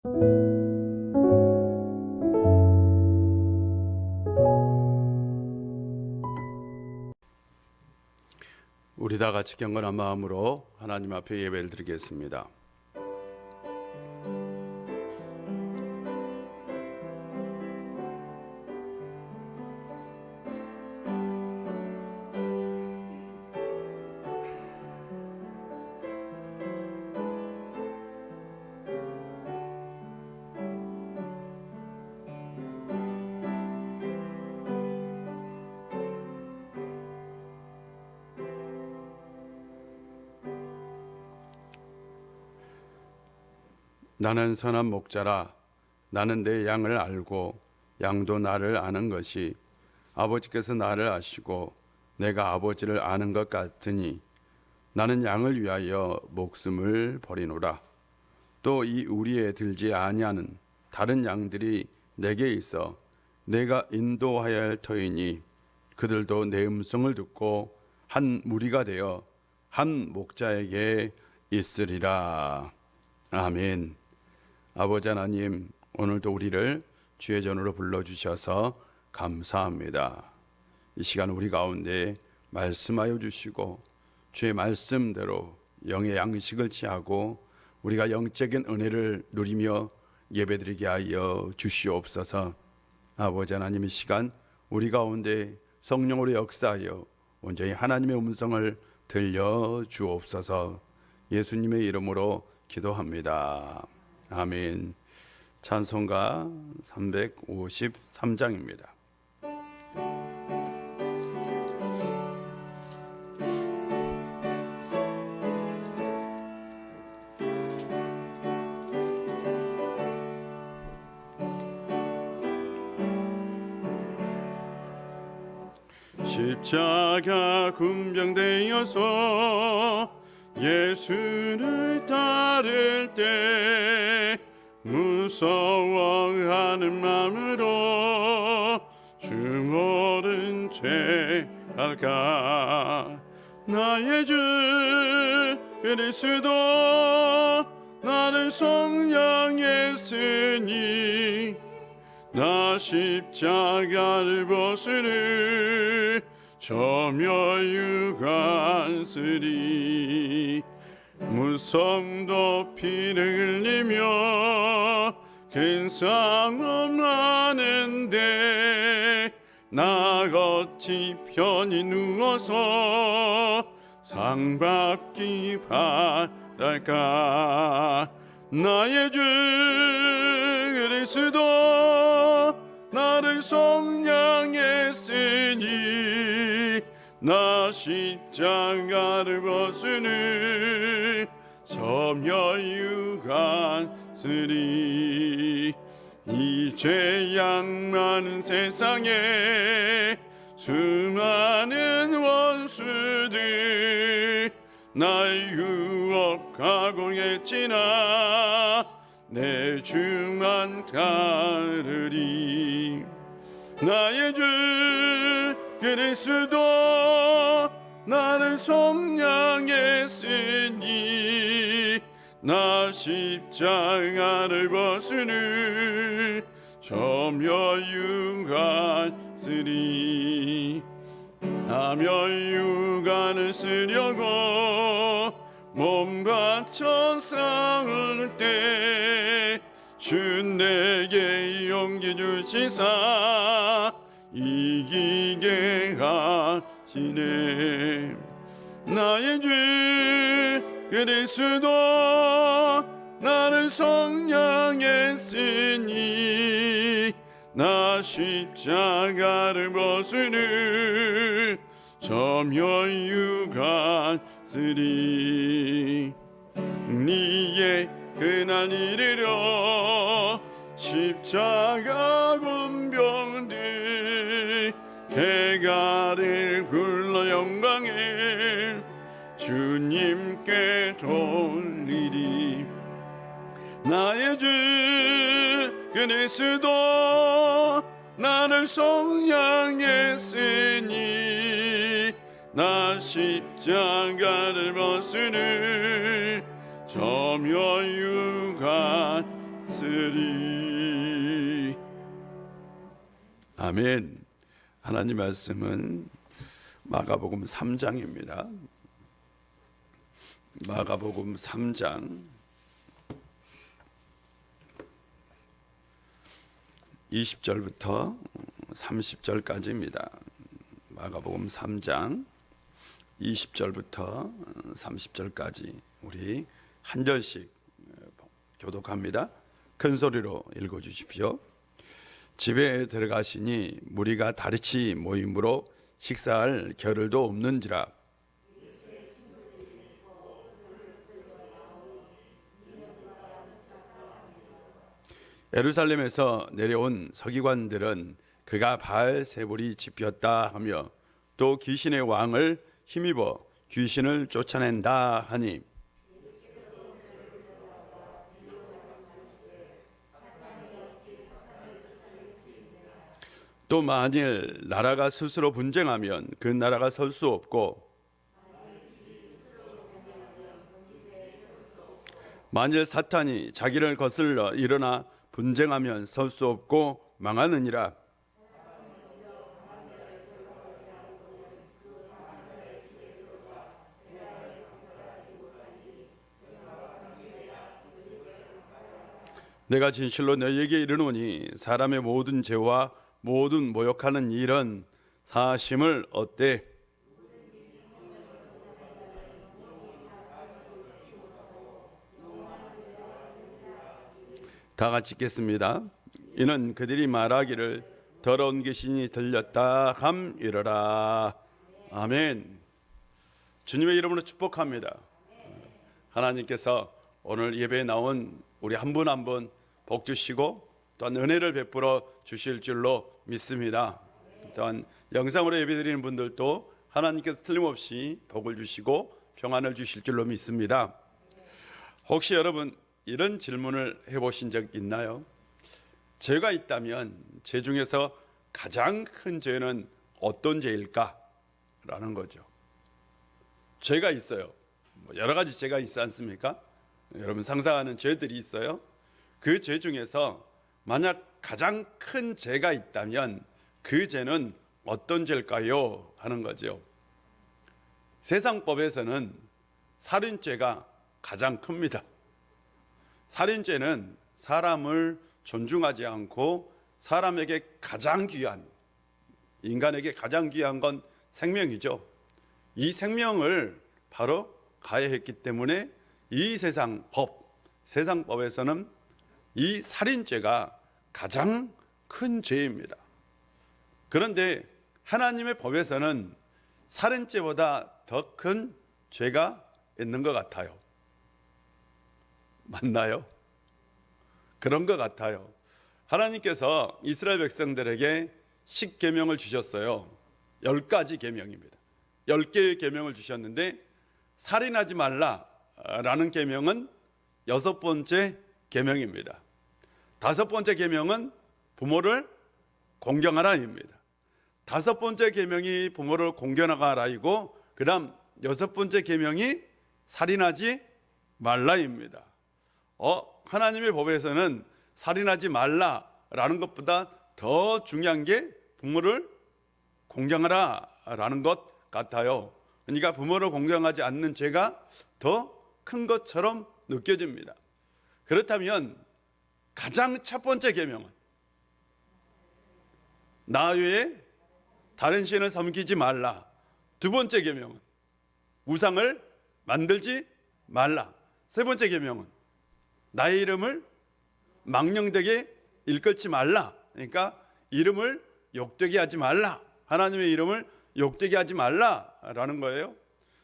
우리 다 같이 경건한 마음으로 하나님 앞에 예배를 드리겠습니다. 나는 선한 목자라. 나는 내 양을 알고 양도 나를 아는 것이 아버지께서 나를 아시고 내가 아버지를 아는 것 같으니 나는 양을 위하여 목숨을 버리노라. 또 이 우리에 들지 아니하는 다른 양들이 내게 있어 내가 인도하여야 할 터이니 그들도 내 음성을 듣고 한 무리가 되어 한 목자에게 있으리라. 아멘. 아버지 하나님, 오늘도 우리를 주의 전으로 불러주셔서 감사합니다. 이 시간 우리 가운데 말씀하여 주시고 주의 말씀대로 영의 양식을 취하고 우리가 영적인 은혜를 누리며 예배드리게 하여 주시옵소서. 아버지 하나님, 이 시간 우리 가운데 성령으로 역사하여 온전히 하나님의 음성을 들려주옵소서. 예수님의 이름으로 기도합니다. 아멘. 찬송가 353장입니다. 십자가 군병되어서 예수를 따를 때 무서워하는 마음으로 주 모른 채 갈까. 나의 주 그리스도 나를 속량했으니 나 십자가를 벗으니 저며 유관쓰리. 무성도 피를 흘리며 큰 싸움 하는데 나 어찌 편히 누워서 상 받기 바랄까. 나의 주 그리스도 나를 속량했으니 나 십자가를 벗으니 저며 유관쓰리. 이제 양 많은 세상에 수많은 원수들 날 유혹하고 했지나 내 주만 따르리. 나의 주 그리스도 나를 속량했으니 나 십자가를 벗으니 저며 유관쓰리. 하며 유관을 쓰려고 몸과 천상을 때 주 내게 용기 주시사 이기게 하시네. 나의 주 그리스도 나를 속량했으니 나 십자가를 벗으니 저며 유관쓰리. 니의 그날 이르려 십자가 군병들 대가를 굴러 영광을 주님께 돌리리. 나의 주 그리스도 나를 속량했으니 나 십자가를 벗으니 저며 쓰리. 아멘. 하나님 말씀은 마가복음 3장입니다. 마가복음 3장 20절부터 30절까지입니다. 마가복음 3장 20절부터 30절까지 우리 한 절씩 교독합니다. 큰 소리로 읽어주십시오. 집에 들어가시니 무리가 다리치 모임으로 식사할 겨를도 없는지라. 예루살렘에서 내려온 서기관들은 그가 바알세불이 집혔다 하며 또 귀신의 왕을 힘입어 귀신을 쫓아낸다 하니 또 만일 나라가 스스로 분쟁하면 그 나라가 설 수 없고 만일 사탄이 자기를 거슬러 일어나 분쟁하면 설 수 없고 망하느니라. 내가 진실로 너희에게 이르노니 사람의 모든 죄와 모든 모욕하는 일은 사심을 얻되 다 같이 읽겠습니다. 이는 그들이 말하기를 더러운 귀신이 들렸다 함이러라. 아멘. 주님의 이름으로 축복합니다. 하나님께서 오늘 예배에 나온 우리 한 분 한 분 복 주시고 또한 은혜를 베풀어 주실 줄로 믿습니다. 또한 영상으로 예배드리는 분들도 하나님께서 틀림없이 복을 주시고 평안을 주실 줄로 믿습니다. 혹시 여러분 이런 질문을 해보신 적 있나요? 죄가 있다면 죄 중에서 가장 큰 죄는 어떤 죄일까? 라는 거죠. 죄가 있어요. 여러 가지 죄가 있지 않습니까? 여러분 상상하는 죄들이 있어요. 그 죄 중에서 만약 가장 큰 죄가 있다면 그 죄는 어떤 죄일까요? 하는 거죠. 세상법에서는 살인죄가 가장 큽니다. 살인죄는 사람을 존중하지 않고 사람에게 가장 귀한, 인간에게 가장 귀한 건 생명이죠. 이 생명을 바로 가해했기 때문에 이 세상법에서는 이 살인죄가 가장 큰 죄입니다. 그런데 하나님의 법에서는 살인죄보다 더 큰 죄가 있는 것 같아요. 맞나요? 그런 것 같아요. 하나님께서 이스라엘 백성들에게 10계명을 주셨어요. 10가지 계명입니다. 10개의 계명을 주셨는데 살인하지 말라라는 계명은 6번째 계명입니다. 5번째 계명은 부모를 공경하라입니다. 5번째 계명이 부모를 공경하라이고 그 다음 6번째 계명이 살인하지 말라입니다. 하나님의 법에서는 살인하지 말라라는 것보다 더 중요한 게 부모를 공경하라라는 것 같아요. 그러니까 부모를 공경하지 않는 죄가 더 큰 것처럼 느껴집니다. 그렇다면 가장 첫 번째 계명은 나 외에 다른 신을 섬기지 말라. 두 번째 계명은 우상을 만들지 말라. 세 번째 계명은 나의 이름을 망령되게 일컫지 말라. 그러니까 이름을 욕되게 하지 말라. 하나님의 이름을 욕되게 하지 말라라는 거예요.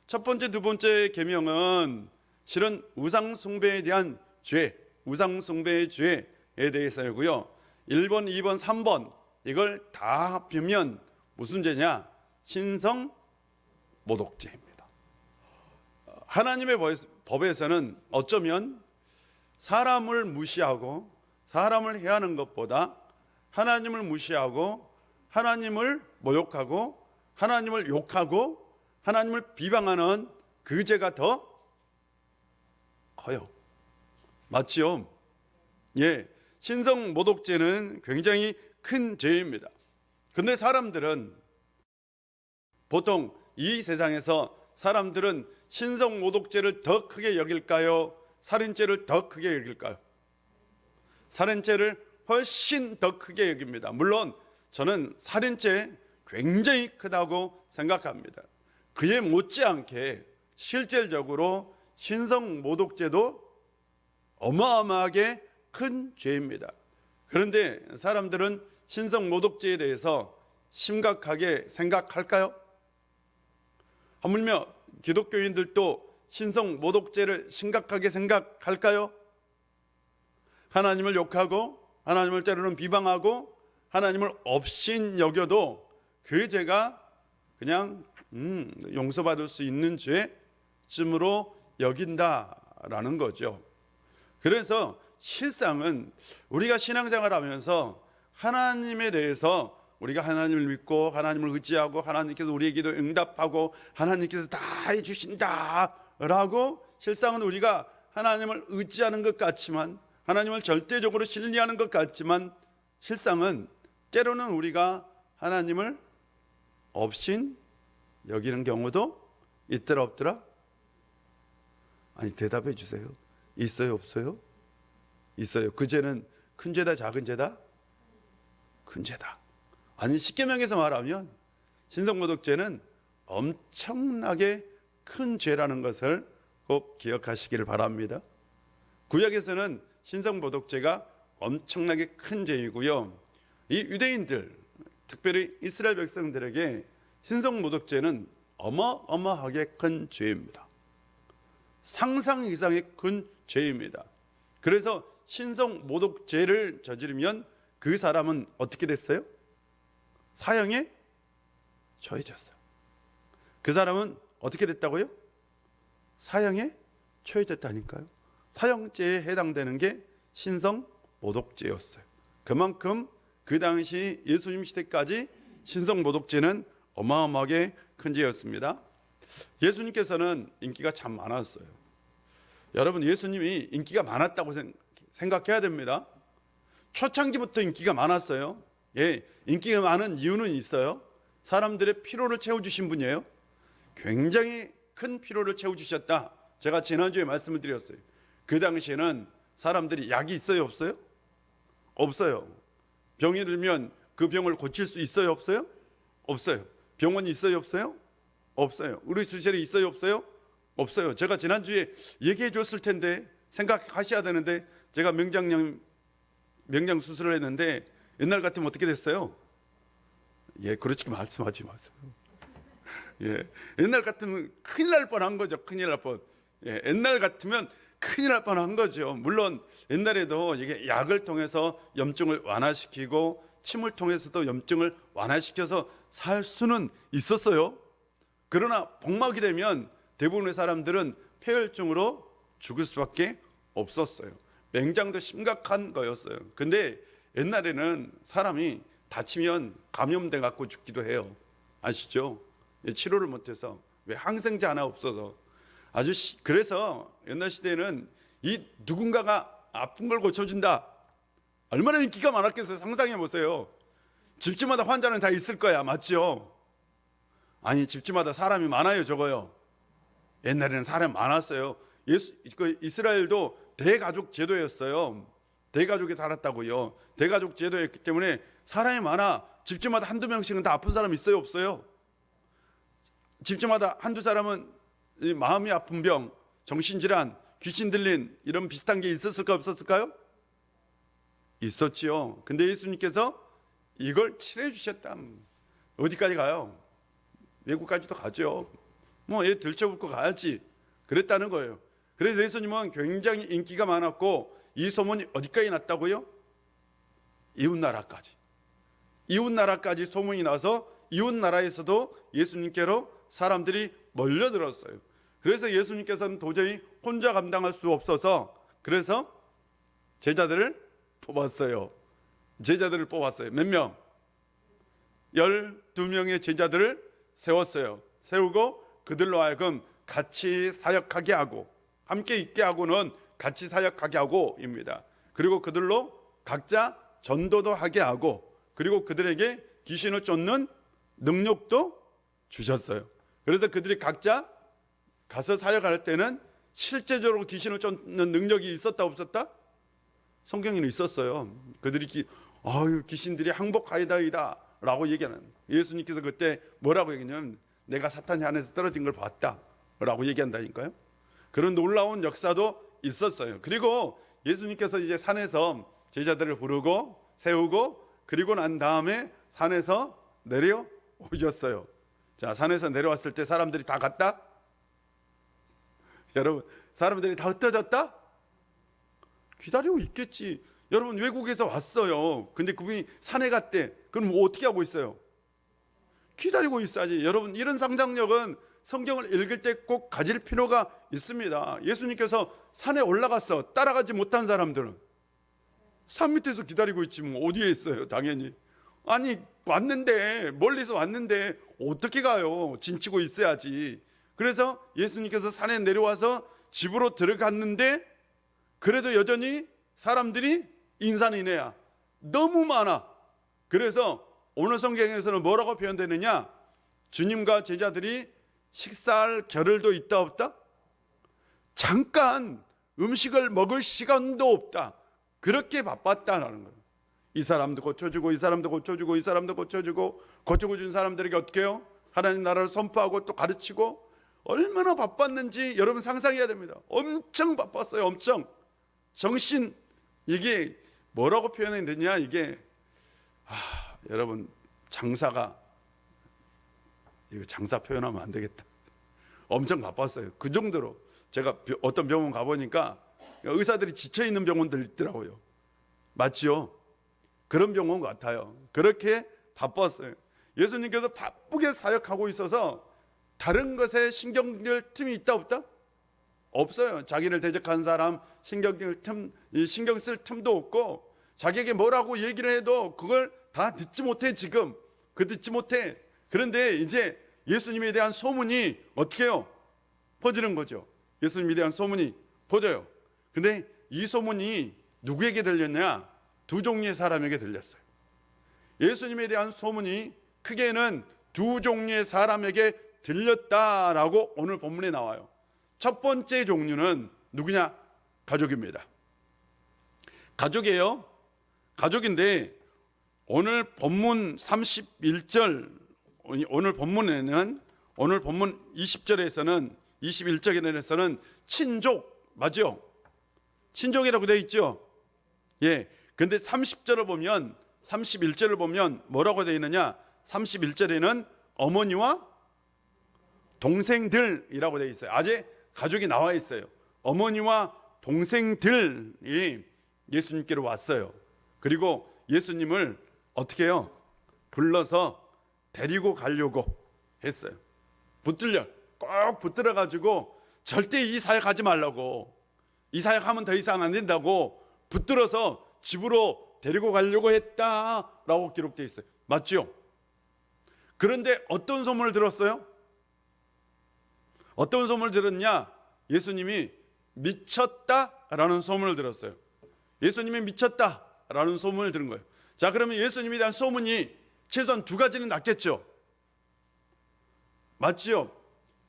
첫 번째, 두 번째 계명은 실은 우상 숭배에 대한 죄, 우상 숭배의 죄에 대해서고요. 1번, 2번, 3번 이걸 다 합하면 무슨 죄냐? 신성 모독죄입니다. 하나님의 법에서는 어쩌면 사람을 무시하고 사람을 해하는 것보다 하나님을 무시하고 하나님을 모욕하고 하나님을 욕하고 하나님을 비방하는 그 죄가 더 커요. 맞지요? 예, 신성 모독죄는 굉장히 큰 죄입니다. 근데 사람들은 보통 이 세상에서 사람들은 신성 모독죄를 더 크게 여길까요? 살인죄를 더 크게 여길까요? 살인죄를 훨씬 더 크게 여깁니다. 물론 저는 살인죄 굉장히 크다고 생각합니다. 그에 못지않게 실질적으로 신성 모독죄도 어마어마하게 큰 죄입니다. 그런데 사람들은 신성 모독죄에 대해서 심각하게 생각할까요? 하물며 기독교인들도 신성 모독죄를 심각하게 생각할까요? 하나님을 욕하고 하나님을 때로는 비방하고 하나님을 업신 여겨도 그 죄가 그냥 용서받을 수 있는 죄쯤으로 여긴다라는 거죠. 그래서 실상은 우리가 신앙생활하면서 하나님에 대해서 우리가 하나님을 믿고 하나님을 의지하고 하나님께서 우리의 기도 응답하고 하나님께서 다 해주신다라고 실상은 우리가 하나님을 의지하는 것 같지만 하나님을 절대적으로 신뢰하는 것 같지만 실상은 때로는 우리가 하나님을 업신 여기는 경우도 있더라 없더라? 아니 대답해 주세요. 있어요 없어요? 있어요. 그 죄는 큰 죄다 작은 죄다? 큰 죄다. 아니 십계명에서 말하면 신성모독죄는 엄청나게 큰 죄라는 것을 꼭 기억하시기를 바랍니다. 구약에서는 신성모독죄가 엄청나게 큰 죄이고요. 이 유대인들 특별히 이스라엘 백성들에게 신성모독죄는 어마어마하게 큰 죄입니다. 상상 이상의 큰 죄입니다. 그래서 신성모독죄를 저지르면 그 사람은 어떻게 됐어요? 사형에 처해졌어요. 그 사람은 어떻게 됐다고요? 사형에 처해졌다니까요. 사형죄에 해당되는 게 신성모독죄였어요. 그만큼 그 당시 예수님 시대까지 신성모독죄는 어마어마하게 큰 죄였습니다. 예수님께서는 인기가 참 많았어요. 여러분 예수님이 인기가 많았다고 생각해야 됩니다. 초창기부터 인기가 많았어요. 예, 인기가 많은 이유는 있어요. 사람들의 피로를 채워주신 분이에요. 굉장히 큰 피로를 채워주셨다. 제가 지난주에 말씀을 드렸어요. 그 당시에는 사람들이 약이 있어요 없어요? 없어요. 병이 들면 그 병을 고칠 수 있어요 없어요? 없어요. 병원이 있어요 없어요? 없어요. 의료시설이 있어요 없어요? 없어요. 제가 지난주에 얘기해 줬을 텐데 생각하셔야 되는데 제가 명장 수술을 했는데 옛날 같으면 어떻게 됐어요? 예, 그렇게 말씀하지 마세요. 예, 옛날 같으면 큰일 날 뻔한 거죠. 큰일 날 뻔. 예, 옛날 같으면 큰일 날 뻔한 거죠. 물론 옛날에도 이게 약을 통해서 염증을 완화시키고 침을 통해서도 염증을 완화시켜서 살 수는 있었어요. 그러나 복막이 되면 대부분의 사람들은 폐혈증으로 죽을 수밖에 없었어요. 맹장도 심각한 거였어요. 근데 옛날에는 사람이 다치면 감염돼 갖고 죽기도 해요. 아시죠? 치료를 못해서. 왜? 항생제 하나 없어서. 그래서 옛날 시대에는 이 누군가가 아픈 걸 고쳐준다. 얼마나 인기가 많았겠어요. 상상해 보세요. 집집마다 환자는 다 있을 거야. 맞죠? 아니 집집마다 사람이 많아요 적어요? 옛날에는 사람이 많았어요. 이스라엘도 대가족 제도였어요. 대가족이 살았다고요. 대가족 제도였기 때문에 사람이 많아. 집집마다 한두 명씩은 다 아픈 사람 있어요 없어요? 집집마다 한두 사람은 마음이 아픈 병, 정신질환, 귀신 들린 이런 비슷한 게 있었을까 없었을까요? 있었지요. 근데 예수님께서 이걸 칠해 주셨다. 어디까지 가요? 외국까지도 가죠. 뭐 얘 들쳐붙고 가야지. 그랬다는 거예요. 그래서 예수님은 굉장히 인기가 많았고 이 소문이 어디까지 났다고요? 이웃나라까지. 이웃나라까지 소문이 나서 이웃나라에서도 예수님께로 사람들이 몰려들었어요. 그래서 예수님께서는 도저히 혼자 감당할 수 없어서 그래서 제자들을 뽑았어요. 제자들을 뽑았어요. 몇 명? 12명의 제자들을 세웠어요. 세우고 그들로 하여금 같이 사역하게 하고 함께 있게 하고는 같이 사역하게 하고입니다. 그리고 그들로 각자 전도도 하게 하고, 그리고 그들에게 귀신을 쫓는 능력도 주셨어요. 그래서 그들이 각자 가서 사역할 때는 실제적으로 귀신을 쫓는 능력이 있었다 없었다? 성경에는 있었어요. 그들이 귀신들이 항복하이다이다 라고 얘기하는, 예수님께서 그때 뭐라고 얘기냐면 내가 사탄이 안에서 떨어진 걸 봤다 라고 얘기한다니까요. 그런 놀라운 역사도 있었어요. 그리고 예수님께서 이제 산에서 제자들을 부르고 세우고, 그리고 난 다음에 산에서 내려오셨어요. 자, 산에서 내려왔을 때 사람들이 다 갔다? 여러분, 사람들이 다 흩어졌다? 기다리고 있겠지. 여러분, 외국에서 왔어요. 근데 그분이 산에 갔대. 그럼 뭐 어떻게 하고 있어요? 기다리고 있어야지. 여러분, 이런 상상력은 성경을 읽을 때 꼭 가질 필요가 있습니다. 예수님께서 산에 올라갔어. 따라가지 못한 사람들은 산 밑에서 기다리고 있지 뭐 어디에 있어요? 당연히. 아니, 왔는데, 멀리서 왔는데 어떻게 가요? 진치고 있어야지. 그래서 예수님께서 산에 내려와서 집으로 들어갔는데, 그래도 여전히 사람들이 인산인해야 너무 많아. 그래서 오늘 성경에서는 뭐라고 표현되느냐? 주님과 제자들이 식사할 겨를도 있다 없다? 잠깐 음식을 먹을 시간도 없다. 그렇게 바빴다라는 거예요. 이 사람도 고쳐주고, 이 사람도 고쳐주고, 이 사람도 고쳐주고, 고쳐준 사람들에게 어떻게 해요? 하나님 나라를 선포하고 또 가르치고, 얼마나 바빴는지 여러분 상상해야 됩니다. 엄청 바빴어요. 엄청. 정신, 이게 뭐라고 표현이 되냐? 이게 여러분, 장사가, 이거 장사 표현하면 안 되겠다. 엄청 바빴어요. 그 정도로. 제가 어떤 병원 가보니까 의사들이 지쳐있는 병원들 있더라고요. 맞죠? 그런 병원 같아요. 그렇게 바빴어요. 예수님께서 바쁘게 사역하고 있어서 다른 것에 신경 쓸 틈이 있다 없다? 없어요. 자기를 대적하는 사람 신경 쓸 틈도 없고, 자기에게 뭐라고 얘기를 해도 그걸 다 듣지 못해. 지금 그 듣지 못해. 그런데 이제 예수님에 대한 소문이 어떻게 해요? 퍼지는 거죠. 예수님에 대한 소문이 퍼져요. 근데 이 소문이 누구에게 들렸냐? 두 종류의 사람에게 들렸어요. 예수님에 대한 소문이 크게는 두 종류의 사람에게 들렸다라고 오늘 본문에 나와요. 첫 번째 종류는 누구냐? 가족입니다. 가족이에요. 가족인데 오늘 본문 31절, 오늘 본문 20절에서는 21절에서는 친족, 맞죠? 친족이라고 되어 있죠. 예. 근데 30절을 보면, 31절을 보면 뭐라고 되어 있느냐? 31절에는 어머니와 동생들이라고 되어 있어요. 아직 가족이 나와 있어요. 어머니와 동생들이 예수님께로 왔어요. 그리고 예수님을 어떻게 해요? 불러서 데리고 가려고 했어요. 꼭 붙들어 가지고 절대 이 사역하지 말라고, 이 사역하면 더 이상 안 된다고 붙들어서 집으로 데리고 가려고 했다라고 기록되어 있어요. 맞죠? 그런데 어떤 소문을 들었어요? 어떤 소문을 들었냐? 예수님이 미쳤다라는 소문을 들었어요. 예수님이 미쳤다라는 소문을 들은 거예요. 자, 그러면 예수님에 대한 소문이 최소한 두 가지는 났겠죠. 맞죠?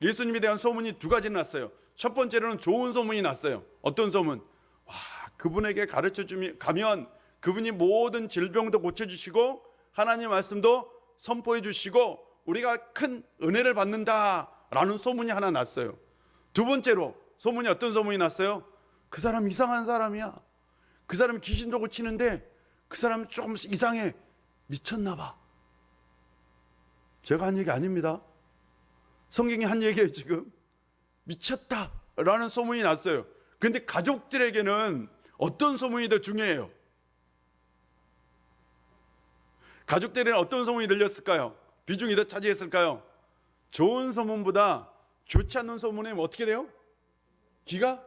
예수님에 대한 소문이 두 가지는 났어요. 첫 번째로는 좋은 소문이 났어요. 어떤 소문? 와, 그분에게 가면 그분이 모든 질병도 고쳐주시고 하나님 말씀도 선포해 주시고 우리가 큰 은혜를 받는다라는 소문이 하나 났어요. 두 번째로 소문이, 어떤 소문이 났어요? 그 사람 이상한 사람이야. 그 사람이 귀신도 고치는데 그 사람 조금 이상해. 미쳤나 봐. 제가 한 얘기 아닙니다. 성경이 한 얘기예요. 지금 미쳤다라는 소문이 났어요. 그런데 가족들에게는 어떤 소문이 더 중요해요? 가족들에게는 어떤 소문이 들렸을까요? 비중이 더 차지했을까요? 좋은 소문보다 좋지 않는 소문에 어떻게 돼요? 귀가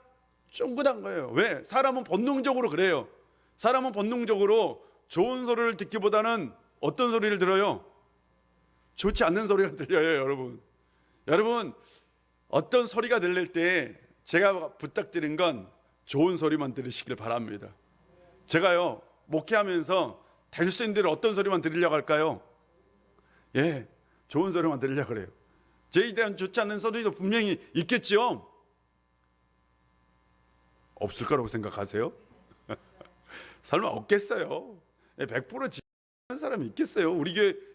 쫑긋한 거예요. 왜? 사람은 본능적으로 그래요. 사람은 본능적으로 좋은 소리를 듣기보다는 어떤 소리를 들어요? 좋지 않는 소리가 들려요. 여러분 어떤 소리가 들릴 때 제가 부탁드린 건 좋은 소리만 들으시길 바랍니다. 제가요 목회하면서 될 수 있는 대로 어떤 소리만 들으려고 할까요? 예, 좋은 소리만 들으려고 그래요. 저에 대한 좋지 않는 소리도 분명히 있겠죠. 없을 거라고 생각하세요? 설마 없겠어요? 100% 지는 사람이 있겠어요? 우리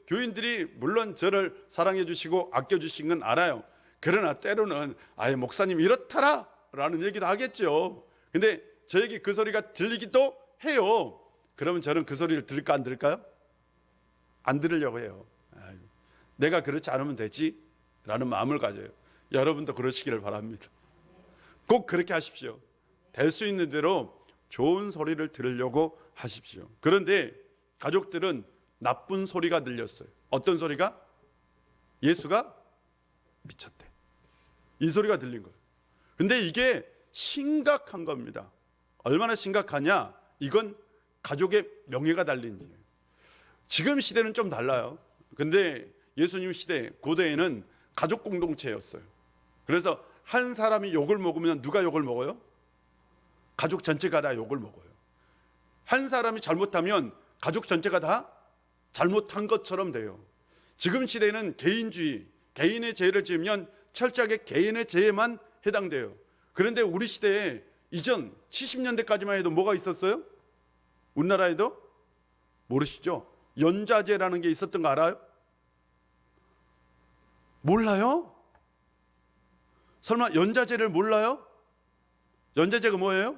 교인들이 물론 저를 사랑해 주시고 아껴 주신 건 알아요. 그러나 때로는 아예 목사님 이렇더라 라는 얘기도 하겠죠. 근데 저에게 그 소리가 들리기도 해요. 그러면 저는 그 소리를 들을까 안 들을까요? 안 들으려고 해요. 내가 그렇지 않으면 되지 라는 마음을 가져요. 여러분도 그러시기를 바랍니다. 꼭 그렇게 하십시오. 될 수 있는 대로 좋은 소리를 들으려고 하십시오. 그런데 가족들은 나쁜 소리가 들렸어요. 어떤 소리가? 예수가 미쳤대. 이 소리가 들린 거예요. 근데 이게 심각한 겁니다. 얼마나 심각하냐? 이건 가족의 명예가 달린 일이에요. 지금 시대는 좀 달라요. 근데 예수님 시대 고대에는 가족 공동체였어요. 그래서 한 사람이 욕을 먹으면 누가 욕을 먹어요? 가족 전체가 다 욕을 먹어요. 한 사람이 잘못하면 가족 전체가 다 잘못한 것처럼 돼요. 지금 시대는 개인주의, 개인의 죄를 지으면 철저하게 개인의 죄에만 해당돼요. 그런데 우리 시대에 이전 70년대까지만 해도 뭐가 있었어요? 우리나라에도 모르시죠? 연좌제라는 게 있었던 거 알아요? 몰라요? 설마 연좌제를 몰라요? 연좌제가 뭐예요?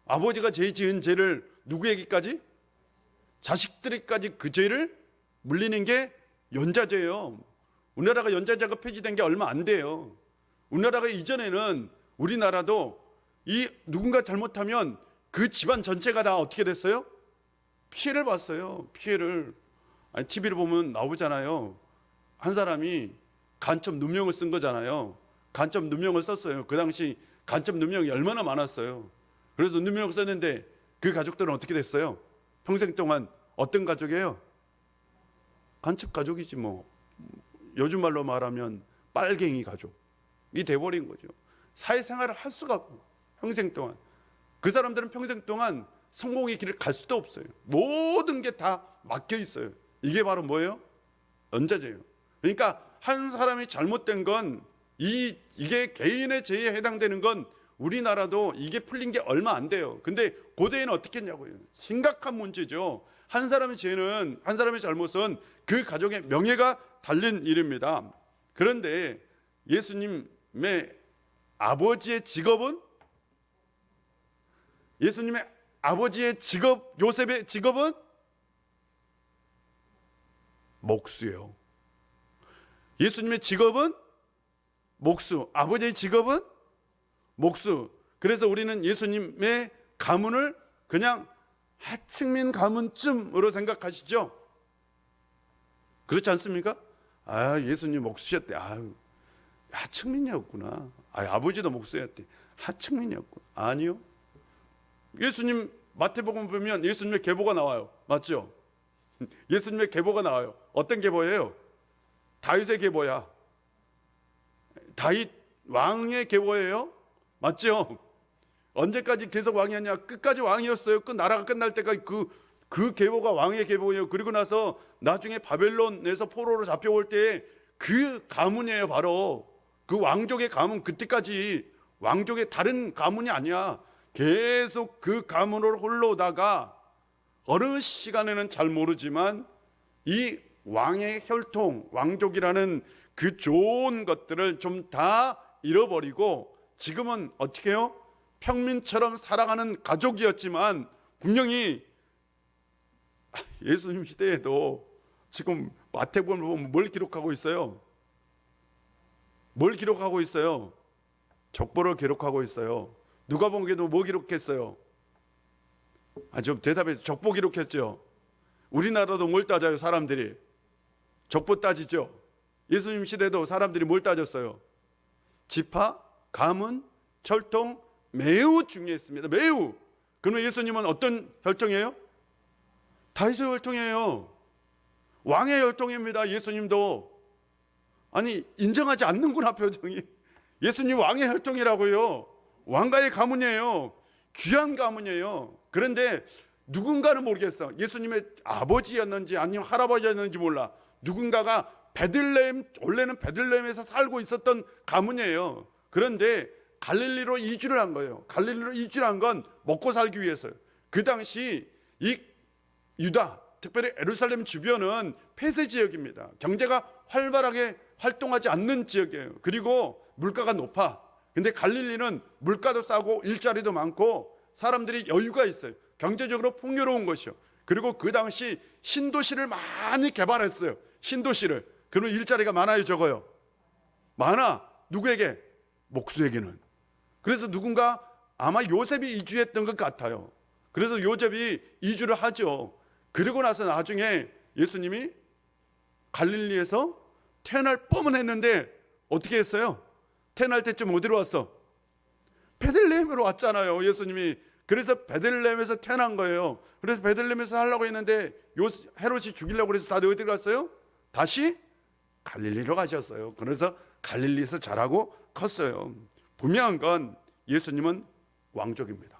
아버지가 죄 지은 죄를 누구에게까지? 자식들에게까지 그 죄를 물리는 게 연좌제예요. 우리나라가 연좌제가 폐지된 게 얼마 안 돼요. 우리나라가 이전에는 우리나라도 이 누군가 잘못하면 그 집안 전체가 다 어떻게 됐어요? 피해를 봤어요. 피해를. 아니, TV를 보면 나오잖아요. 한 사람이 간첩 누명을 쓴 거잖아요. 간첩 누명을 썼어요. 그 당시 간첩 누명이 얼마나 많았어요. 그래서 누명을 썼는데 그 가족들은 어떻게 됐어요? 평생 동안 어떤 가족이에요? 간첩 가족이지 뭐. 요즘 말로 말하면 빨갱이 가족이 돼버린 거죠. 사회생활을 할 수가 없고 평생 동안. 그 사람들은 평생 동안 성공의 길을 갈 수도 없어요. 모든 게 다 막혀 있어요. 이게 바로 뭐예요? 연좌제예요. 그러니까 한 사람이 잘못된 건 이게 개인의 죄에 해당되는 건 우리나라도 이게 풀린 게 얼마 안 돼요. 근데 고대에는 어떻게 했냐고요. 심각한 문제죠. 한 사람의 죄는, 한 사람의 잘못은 그 가족의 명예가 달린 일입니다. 그런데 예수님의 아버지의 직업은, 예수님의 아버지의 직업, 요셉의 직업은 목수예요. 예수님의 직업은 목수, 아버지의 직업은 목수. 그래서 우리는 예수님의 가문을 그냥 하층민 가문쯤으로 생각하시죠? 그렇지 않습니까? 아, 예수님 목수였대. 아유, 하층민이었구나. 아버지도 목수였대. 하층민이었구나. 아니요. 예수님 마태복음 보면 예수님의 계보가 나와요. 맞죠? 예수님의 계보가 나와요. 어떤 계보예요? 다윗의 계보야. 다윗 왕의 계보예요. 맞죠? 언제까지 계속 왕이었냐? 끝까지 왕이었어요. 그 나라가 끝날 때까지 그 계보가 왕의 계보예요. 그리고 나서 나중에 바벨론에서 포로로 잡혀올 때 그 가문이에요. 바로 그 왕족의 가문. 그때까지 왕족의 다른 가문이 아니야. 계속 그 가문으로 흘러오다가 어느 시간에는 잘 모르지만 이 왕의 혈통, 왕족이라는 그 좋은 것들을 좀 다 잃어버리고 지금은 어떻게 해요? 평민처럼 살아가는 가족이었지만 분명히 예수님 시대에도 지금 마태복음을 보면 뭘 기록하고 있어요? 뭘 기록하고 있어요? 족보를 기록하고 있어요. 누가복음에도 뭐 기록했어요? 좀 대답해. 족보 기록했죠. 우리나라도 뭘 따져요? 사람들이 족보 따지죠. 예수님 시대도 사람들이 뭘 따졌어요? 지파, 가문, 혈통 매우 중요했습니다. 매우. 그러면 예수님은 어떤 혈통이에요? 다윗의 혈통이에요. 왕의 혈통입니다. 예수님도. 아니, 인정하지 않는구나, 표정이. 예수님 왕의 혈통이라고요. 왕가의 가문이에요. 귀한 가문이에요. 그런데 누군가는 모르겠어. 예수님의 아버지였는지 아니면 할아버지였는지 몰라. 누군가가 베들레헴, 원래는 베들레헴에서 살고 있었던 가문이에요. 그런데 갈릴리로 이주를 한 거예요. 갈릴리로 이주를 한 건 먹고 살기 위해서요. 그 당시 이 유다, 특별히 예루살렘 주변은 폐쇄 지역입니다. 경제가 활발하게 활동하지 않는 지역이에요. 그리고 물가가 높아. 근데 갈릴리는 물가도 싸고 일자리도 많고 사람들이 여유가 있어요. 경제적으로 풍요로운 것이요. 그리고 그 당시 신도시를 많이 개발했어요. 신도시를. 그런 일자리가 많아요, 적어요? 많아. 누구에게? 목수에게는. 그래서 누군가 아마 요셉이 이주했던 것 같아요. 그래서 요셉이 이주를 하죠. 그리고 나서 나중에 예수님이 갈릴리에서 태어날 뻔은 했는데 어떻게 했어요? 태어날 때쯤 어디로 왔어? 베들레헴으로 왔잖아요, 예수님이. 그래서 베들레헴에서 태어난 거예요. 그래서 베들레헴에서 하려고 했는데 헤롯이 죽이려고 그래서 다들 어디 갔어요? 다시 갈릴리로 가셨어요. 그래서 갈릴리에서 자라고 컸어요. 분명한 건 예수님은 왕족입니다.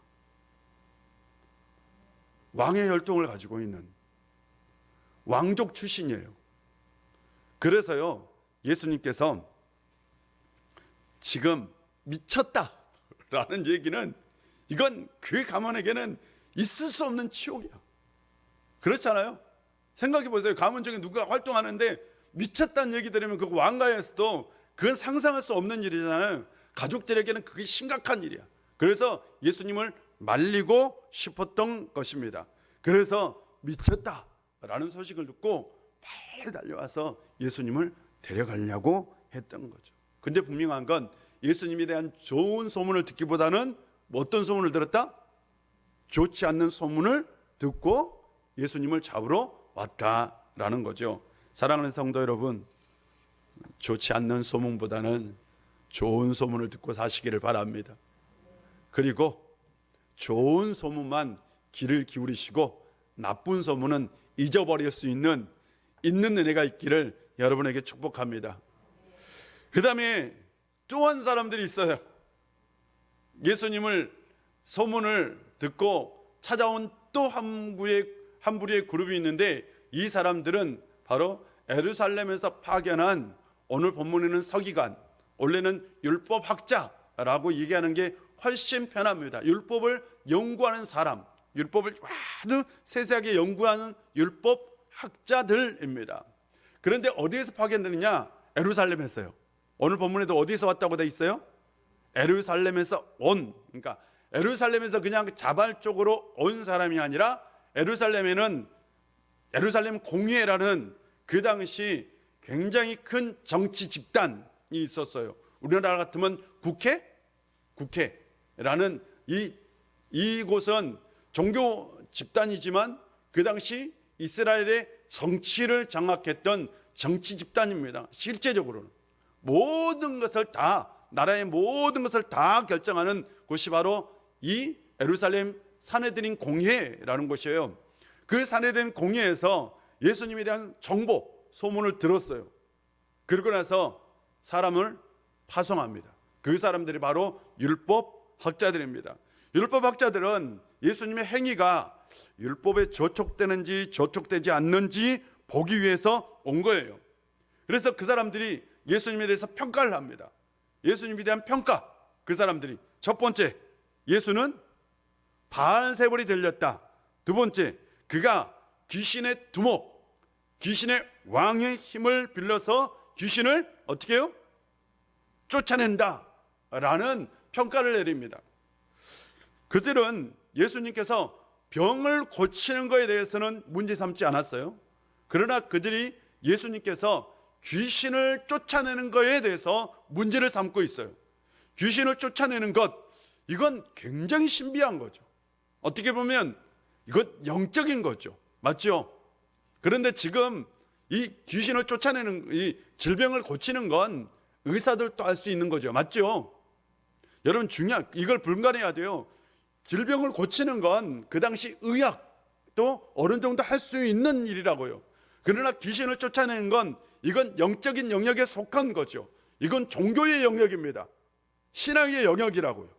왕의 혈통을 가지고 있는 왕족 출신이에요. 그래서요, 예수님께서 지금 미쳤다라는 얘기는, 이건 그 가문에게는 있을 수 없는 치욕이야. 그렇잖아요? 생각해 보세요. 가문 중에 누가 활동하는데 미쳤다는 얘기 들으면 그 왕가에서도 그건 상상할 수 없는 일이잖아요. 가족들에게는 그게 심각한 일이야. 그래서 예수님을 말리고 싶었던 것입니다. 그래서 미쳤다라는 소식을 듣고 빨리 달려와서 예수님을 데려가려고 했던 거죠. 근데 분명한 건 예수님에 대한 좋은 소문을 듣기보다는 어떤 소문을 들었다? 좋지 않는 소문을 듣고 예수님을 잡으러 왔다라는 거죠. 사랑하는 성도 여러분, 좋지 않는 소문보다는 좋은 소문을 듣고 사시기를 바랍니다. 그리고 좋은 소문만 귀를 기울이시고 나쁜 소문은 잊어버릴 수 있는 은혜가 있기를 여러분에게 축복합니다. 그 다음에 또 한 사람들이 있어요. 예수님을 소문을 듣고 찾아온 또 한 부류의 그룹이 있는데, 이 사람들은 바로 예루살렘에서 파견한, 오늘 본문에는 서기관, 원래는 율법학자라고 얘기하는 게 훨씬 편합니다. 율법을 연구하는 사람, 율법을 아주 세세하게 연구하는 율법학자들입니다. 그런데 어디에서 파견되느냐? 예루살렘에서요. 오늘 본문에도 어디서 왔다고 돼 있어요? 예루살렘에서 온, 그러니까 예루살렘에서 그냥 자발적으로 온 사람이 아니라 예루살렘에는 예루살렘 공회라는 그 당시 굉장히 큰 정치 집단이 있었어요. 우리나라 같으면 국회라는 이곳은 종교 집단이지만 그 당시 이스라엘의 정치를 장악했던 정치 집단입니다. 실제적으로는 모든 것을 다, 나라의 모든 것을 다 결정하는 곳이 바로 이 예루살렘 산헤드린 공회라는 곳이에요. 그 산헤드린 공회에서 예수님에 대한 정보, 소문을 들었어요. 그러고 나서 사람을 파송합니다. 그 사람들이 바로 율법학자들입니다. 율법학자들은 예수님의 행위가 율법에 저촉되는지 저촉되지 않는지 보기 위해서 온 거예요. 그래서 그 사람들이 예수님에 대해서 평가를 합니다. 예수님에 대한 평가, 그 사람들이 첫 번째, 예수는 바알세불이 들렸다. 두 번째, 그가 귀신의 두목, 귀신의 왕의 힘을 빌려서 귀신을 어떻게 해요? 쫓아낸다 라는 평가를 내립니다. 그들은 예수님께서 병을 고치는 것에 대해서는 문제 삼지 않았어요. 그러나 그들이 예수님께서 귀신을 쫓아내는 것에 대해서 문제를 삼고 있어요. 귀신을 쫓아내는 것, 이건 굉장히 신비한 거죠. 어떻게 보면 이것 영적인 거죠. 맞죠? 그런데 지금 이 귀신을 쫓아내는, 이 질병을 고치는 건 의사들도 할 수 있는 거죠. 맞죠? 여러분, 이걸 분간해야 돼요. 질병을 고치는 건 그 당시 의학도 어느 정도 할 수 있는 일이라고요. 그러나 귀신을 쫓아내는 건 이건 영적인 영역에 속한 거죠. 이건 종교의 영역입니다. 신앙의 영역이라고요.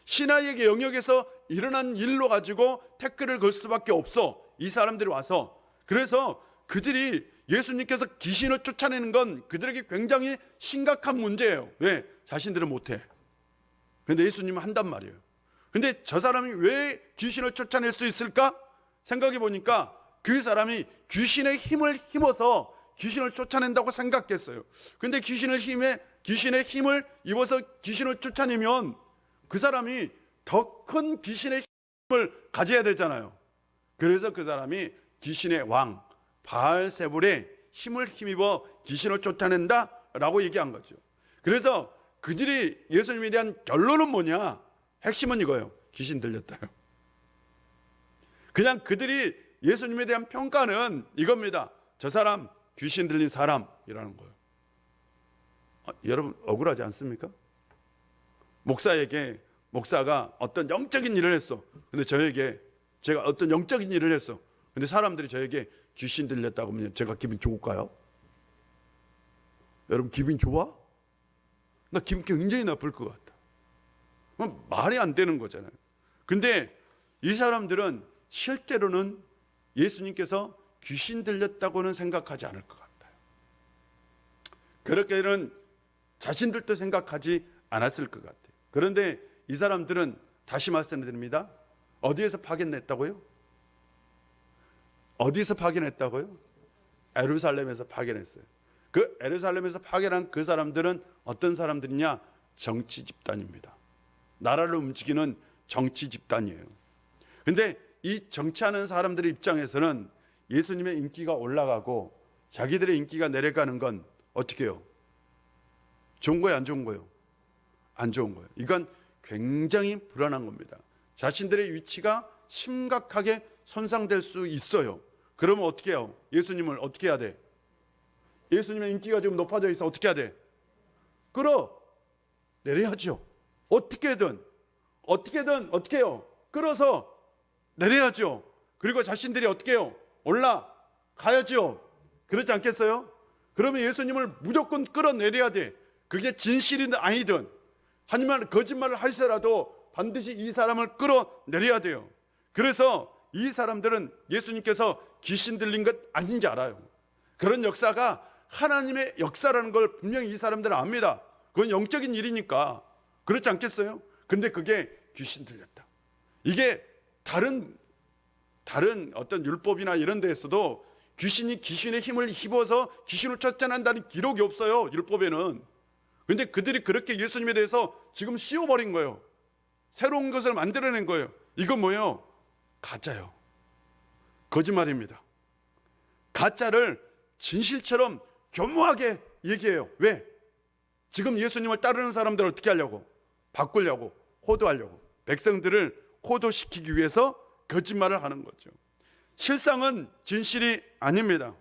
신앙의 영역에서 일어난 일로 가지고 태클을 걸 수밖에 없어. 이 사람들이 와서. 그래서 그들이 예수님께서 귀신을 쫓아내는 건 그들에게 굉장히 심각한 문제예요. 왜? 자신들은 못해. 근데 예수님은 한단 말이에요. 근데 저 사람이 왜 귀신을 쫓아낼 수 있을까? 생각해 보니까 그 사람이 귀신의 힘을 힘어서 귀신을 쫓아낸다고 생각했어요. 근데 귀신의 힘을 입어서 귀신을 쫓아내면 그 사람이 더 큰 귀신의 힘을 가져야 되잖아요. 그래서 그 사람이 귀신의 왕 바알세불의 힘을 힘입어 귀신을 쫓아낸다라고 얘기한 거죠. 그래서 그들이 예수님에 대한 결론은 뭐냐? 핵심은 이거예요. 귀신 들렸다요. 그냥 그들이 예수님에 대한 평가는 이겁니다. 저 사람 귀신 들린 사람이라는 거예요. 여러분 억울하지 않습니까? 목사가 어떤 영적인 일을 했어. 근데 제가 어떤 영적인 일을 했어. 근데 사람들이 저에게 귀신 들렸다고 하면 제가 기분 좋을까요? 여러분 기분 좋아? 나 기분 굉장히 나쁠 것 같아. 말이 안 되는 거잖아요. 근데 이 사람들은 실제로는 예수님께서 귀신 들렸다고는 생각하지 않을 것 같아요. 그렇게는 자신들도 생각하지 않았을 것 같아요. 그런데 이 사람들은 다시 말씀드립니다. 어디에서 파견했다고요? 어디서 파견했다고요? 예루살렘에서 파견했어요. 그 예루살렘에서 파견한 그 사람들은 어떤 사람들이냐? 정치 집단입니다. 나라를 움직이는 정치 집단이에요. 근데 이 정치하는 사람들의 입장에서는 예수님의 인기가 올라가고 자기들의 인기가 내려가는 건 어떻게 해요? 좋은 거예요, 안 좋은 거예요? 안 좋은 거예요. 이건 굉장히 불안한 겁니다. 자신들의 위치가 심각하게 손상될 수 있어요. 그러면 어떻게 해요? 예수님을 어떻게 해야 돼? 예수님의 인기가 지금 높아져 있어. 어떻게 해야 돼? 끌어내려야죠. 어떻게든 어떻게 해요? 끌어서 내려야죠. 그리고 자신들이 어떻게 해요? 올라가야죠. 그렇지 않겠어요? 그러면 예수님을 무조건 끌어내려야 돼. 그게 진실이든 아니든, 하지만 거짓말을 하시더라도 반드시 이 사람을 끌어내려야 돼요. 그래서 이 사람들은 예수님께서 귀신 들린 것 아닌지 알아요. 그런 역사가 하나님의 역사라는 걸 분명히 이 사람들은 압니다. 그건 영적인 일이니까. 그렇지 않겠어요? 근데 그게 귀신 들렸다. 이게 다른 어떤 율법이나 이런 데에서도 귀신이 귀신의 힘을 입어서 귀신을 쫓아낸다는 기록이 없어요. 율법에는. 근데 그들이 그렇게 예수님에 대해서 지금 씌워버린 거예요. 새로운 것을 만들어낸 거예요. 이건 뭐예요? 가짜요. 거짓말입니다. 가짜를 진실처럼 교묘하게 얘기해요. 왜? 지금 예수님을 따르는 사람들을 어떻게 하려고? 바꾸려고, 호도하려고. 백성들을 호도시키기 위해서 거짓말을 하는 거죠. 실상은 진실이 아닙니다.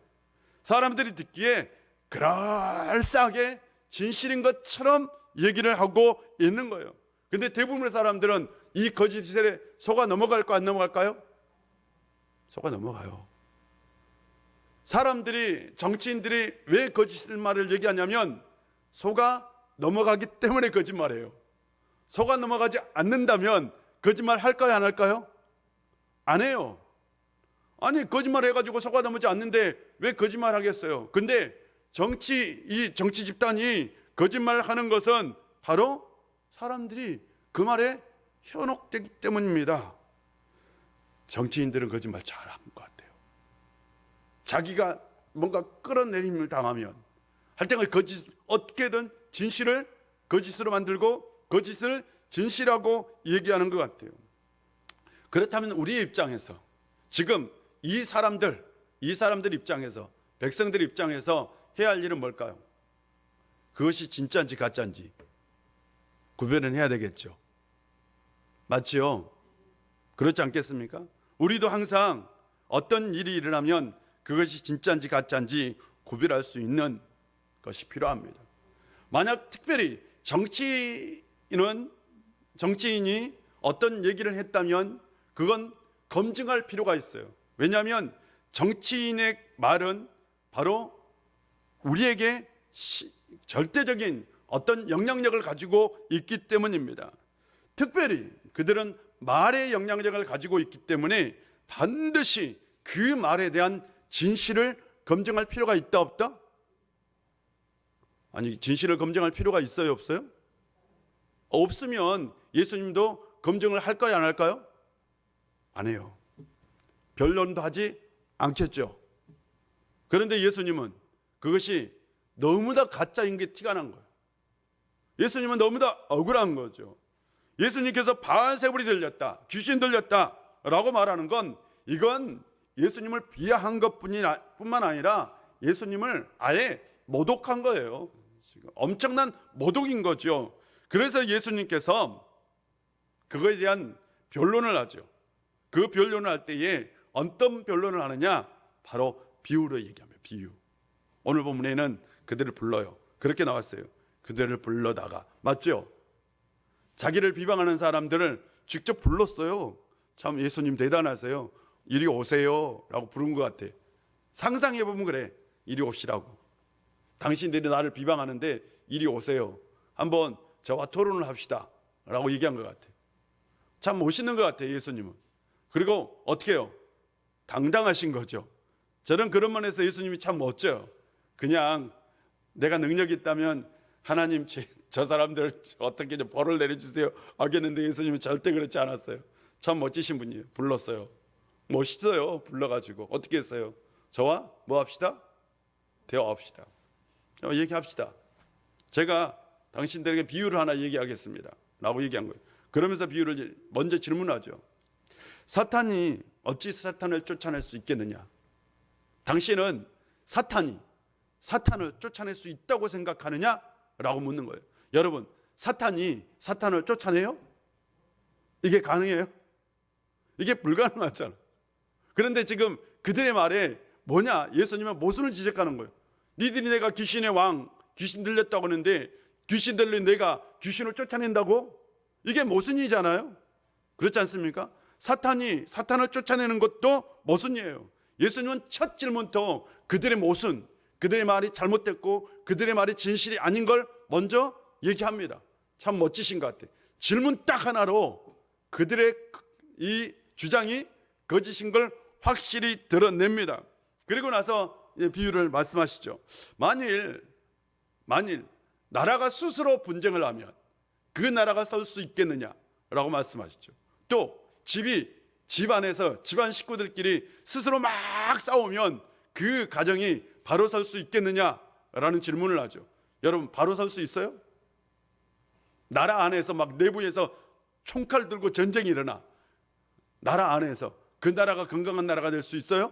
사람들이 듣기에 그럴싸하게 진실인 것처럼 얘기를 하고 있는 거예요. 근데 대부분의 사람들은 이 거짓에 속아 넘어갈까 안 넘어갈까요? 속아 넘어가요. 정치인들이 왜 거짓말을 얘기하냐면 속아 넘어가기 때문에 거짓말해요. 속아 넘어가지 않는다면 거짓말 할까요, 안 할까요? 안 해요. 아니, 거짓말 해가지고 속아 넘어지 않는데 왜 거짓말 하겠어요? 근데 이 정치 집단이 거짓말을 하는 것은 바로 사람들이 그 말에 현혹되기 때문입니다. 정치인들은 거짓말 잘한 것 같아요. 자기가 뭔가 끌어내림을 당하면 할 때는 어떻게든 진실을 거짓으로 만들고 거짓을 진실하고 얘기하는 것 같아요. 그렇다면 우리의 입장에서 지금 이 사람들 입장에서, 백성들 입장에서 해야 할 일은 뭘까요? 그것이 진짜인지 가짜인지 구별은 해야 되겠죠. 맞죠? 그렇지 않겠습니까? 우리도 항상 어떤 일이 일어나면 그것이 진짜인지 가짜인지 구별할 수 있는 것이 필요합니다. 만약 특별히 정치인이 어떤 얘기를 했다면 그건 검증할 필요가 있어요. 왜냐하면 정치인의 말은 바로 우리에게 절대적인 어떤 영향력을 가지고 있기 때문입니다. 특별히 그들은 말의 영향력을 가지고 있기 때문에 반드시 그 말에 대한 진실을 검증할 필요가 있다 없다? 아니, 진실을 검증할 필요가 있어요 없어요? 없으면 예수님도 검증을 할까요 안 할까요? 안 해요. 변론도 하지 않겠죠. 그런데 예수님은 그것이 너무나 가짜인 게 티가 난 거예요. 예수님은 너무나 억울한 거죠. 예수님께서 바알세불이 들렸다, 귀신 들렸다 라고 말하는 건 이건 예수님을 비하한 것뿐만 아니라 예수님을 아예 모독한 거예요. 엄청난 모독인 거죠. 그래서 예수님께서 그거에 대한 변론을 하죠. 그 변론을 할 때에 어떤 변론을 하느냐? 바로 비유로 얘기합니다. 비유. 오늘 본문에는 그들을 불러요. 그렇게 나왔어요. 그들을 불러다가. 맞죠? 자기를 비방하는 사람들을 직접 불렀어요. 참 예수님 대단하세요. 이리 오세요 라고 부른 것 같아. 상상해보면 그래. 이리 오시라고. 당신들이 나를 비방하는데 이리 오세요. 한번 저와 토론을 합시다 라고 얘기한 것 같아. 참 멋있는 것 같아 예수님은. 그리고 어떻게 해요? 당당하신 거죠. 저는 그런 면에서 예수님이 참 멋져요. 그냥 내가 능력이 있다면 하나님 저 사람들 어떻게 좀 벌을 내려주세요 하겠는데 예수님은 절대 그렇지 않았어요. 참 멋지신 분이에요. 불렀어요. 멋있어요. 불러가지고 어떻게 했어요? 저와 뭐 합시다? 대화합시다. 얘기합시다. 제가 당신들에게 비유를 하나 얘기하겠습니다 라고 얘기한 거예요. 그러면서 비유를 먼저 질문하죠. 사탄이 어찌 사탄을 쫓아낼 수 있겠느냐? 당신은 사탄이 사탄을 쫓아낼 수 있다고 생각하느냐? 라고 묻는 거예요. 여러분, 사탄이 사탄을 쫓아내요? 이게 가능해요? 이게 불가능하잖아. 그런데 지금 그들의 말에 뭐냐? 예수님은 모순을 지적하는 거예요. 니들이 내가 귀신의 왕, 귀신 들렸다고 하는데 귀신 들린 내가 귀신을 쫓아낸다고? 이게 모순이잖아요. 그렇지 않습니까? 사탄이 사탄을 쫓아내는 것도 모순이에요. 예수님은 첫 질문부터 그들의 모순, 그들의 말이 잘못됐고 그들의 말이 진실이 아닌 걸 먼저 얘기합니다. 참 멋지신 것 같아요. 질문 딱 하나로 그들의 이 주장이 거짓인 걸 확실히 드러냅니다. 그리고 나서 비유를 말씀하시죠. 만일 나라가 스스로 분쟁을 하면 그 나라가 설 수 있겠느냐라고 말씀하시죠. 또 집안에서 집안 식구들끼리 스스로 막 싸우면 그 가정이 바로 설 수 있겠느냐라는 질문을 하죠. 여러분, 바로 설 수 있어요? 나라 안에서 막 내부에서 총칼 들고 전쟁이 일어나. 나라 안에서 그 나라가 건강한 나라가 될 수 있어요?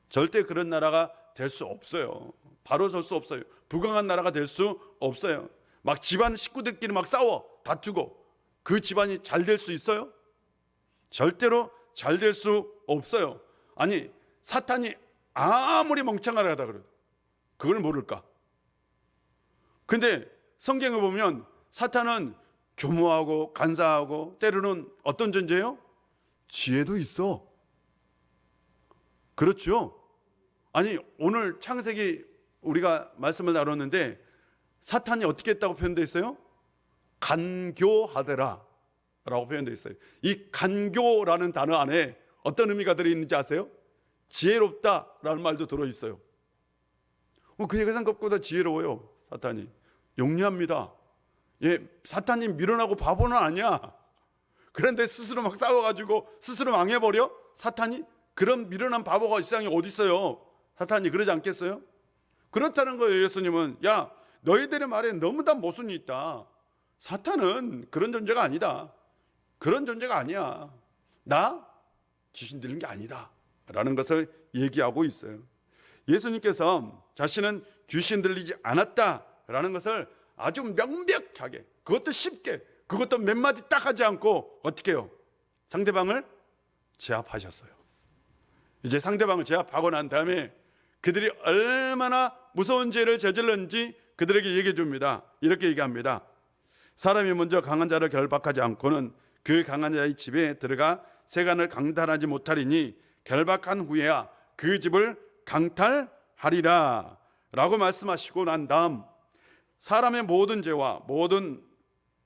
절대 그런 나라가 될 수 없어요. 바로 설 수 없어요. 부강한 나라가 될 수 없어요. 막 집안 식구들끼리 막 싸워 다투고 그 집안이 잘 될 수 있어요? 절대로 잘 될 수 없어요. 아니, 사탄이 아무리 멍청하다 그래도 그걸 모를까? 근데 성경을 보면 사탄은 교묘하고 간사하고 때로는 어떤 존재예요? 지혜도 있어. 그렇죠? 아니, 오늘 창세기 우리가 말씀을 나눴는데 사탄이 어떻게 했다고 표현되어 있어요? 간교하더라 라고 표현되어 있어요. 이 간교라는 단어 안에 어떤 의미가 들어있는지 아세요? 지혜롭다라는 말도 들어있어요. 그 예상 것보다 지혜로워요. 사탄이 용리합니다. 사탄이 미련하고 바보는 아니야. 그런데 스스로 막 싸워가지고 스스로 망해버려? 사탄이? 그런 미련한 바보가 이 세상에 어디 있어요? 사탄이 그러지 않겠어요? 그렇다는 거예요. 예수님은 야, 너희들의 말에 너무 다 모순이 있다. 사탄은 그런 존재가 아니다. 그런 존재가 아니야. 나 귀신 들린 게 아니다 라는 것을 얘기하고 있어요. 예수님께서 자신은 귀신 들리지 않았다라는 것을 아주 명백하게, 그것도 쉽게, 그것도 몇 마디 딱 하지 않고 어떻게 해요? 상대방을 제압하셨어요. 이제 상대방을 제압하고 난 다음에 그들이 얼마나 무서운 죄를 저질렀는지 그들에게 얘기해 줍니다. 이렇게 얘기합니다. 사람이 먼저 강한 자를 결박하지 않고는 그 강한 자의 집에 들어가 세간을 강탈하지 못하리니 결박한 후에야 그 집을 강탈하리라 라고 말씀하시고 난 다음 사람의 모든 죄와 모든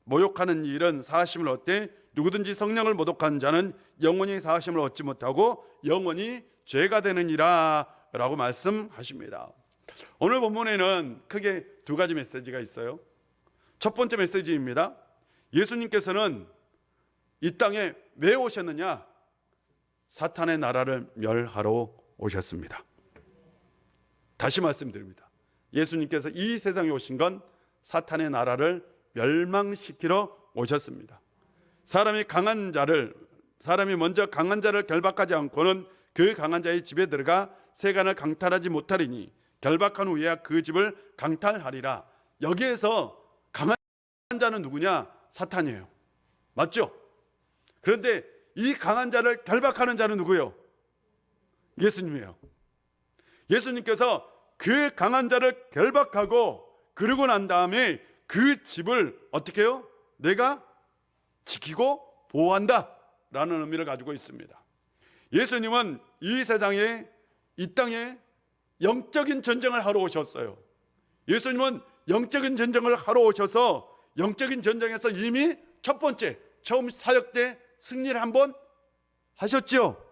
모욕하는 일은 사하심을 얻되 누구든지 성령을 모독하는 자는 영원히 사하심을 얻지 못하고 영원히 죄가 되느니라 라고 말씀하십니다. 오늘 본문에는 크게 두 가지 메시지가 있어요. 첫 번째 메시지입니다. 예수님께서는 이 땅에 왜 오셨느냐? 사탄의 나라를 멸하러 오셨습니다. 다시 말씀드립니다. 예수님께서 이 세상에 오신 건 사탄의 나라를 멸망시키러 오셨습니다. 사람이 먼저 강한 자를 결박하지 않고는 그 강한 자의 집에 들어가 세간을 강탈하지 못하리니 결박한 후에야 그 집을 강탈하리라. 여기에서 강한 자는 누구냐? 사탄이에요. 맞죠? 그런데 이 강한 자를 결박하는 자는 누구예요? 예수님이에요. 예수님께서 그 강한 자를 결박하고 그러고 난 다음에 그 집을 어떻게 해요? 내가 지키고 보호한다 라는 의미를 가지고 있습니다. 예수님은 이 세상에, 이 땅에 영적인 전쟁을 하러 오셨어요. 예수님은 영적인 전쟁을 하러 오셔서 영적인 전쟁에서 이미 첫 번째 처음 사역 때 승리를 한번 하셨죠.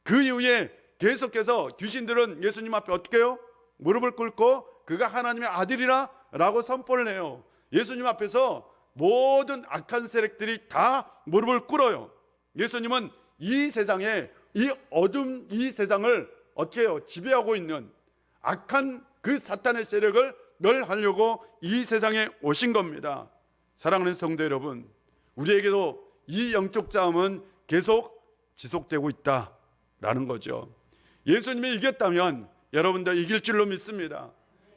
그 이후에 계속해서 귀신들은 예수님 앞에 어떻게 해요? 무릎을 꿇고 그가 하나님의 아들이라 라고 선포를 해요. 예수님 앞에서 모든 악한 세력들이 다 무릎을 꿇어요. 예수님은 이 세상에, 이 어둠 이 세상을 어떻게 해요? 지배하고 있는 악한 그 사탄의 세력을 멸하려고 이 세상에 오신 겁니다. 사랑하는 성도 여러분, 우리에게도 이 영적 싸움은 계속 지속되고 있다라는 거죠. 예수님이 이겼다면 여러분들 이길 줄로 믿습니다.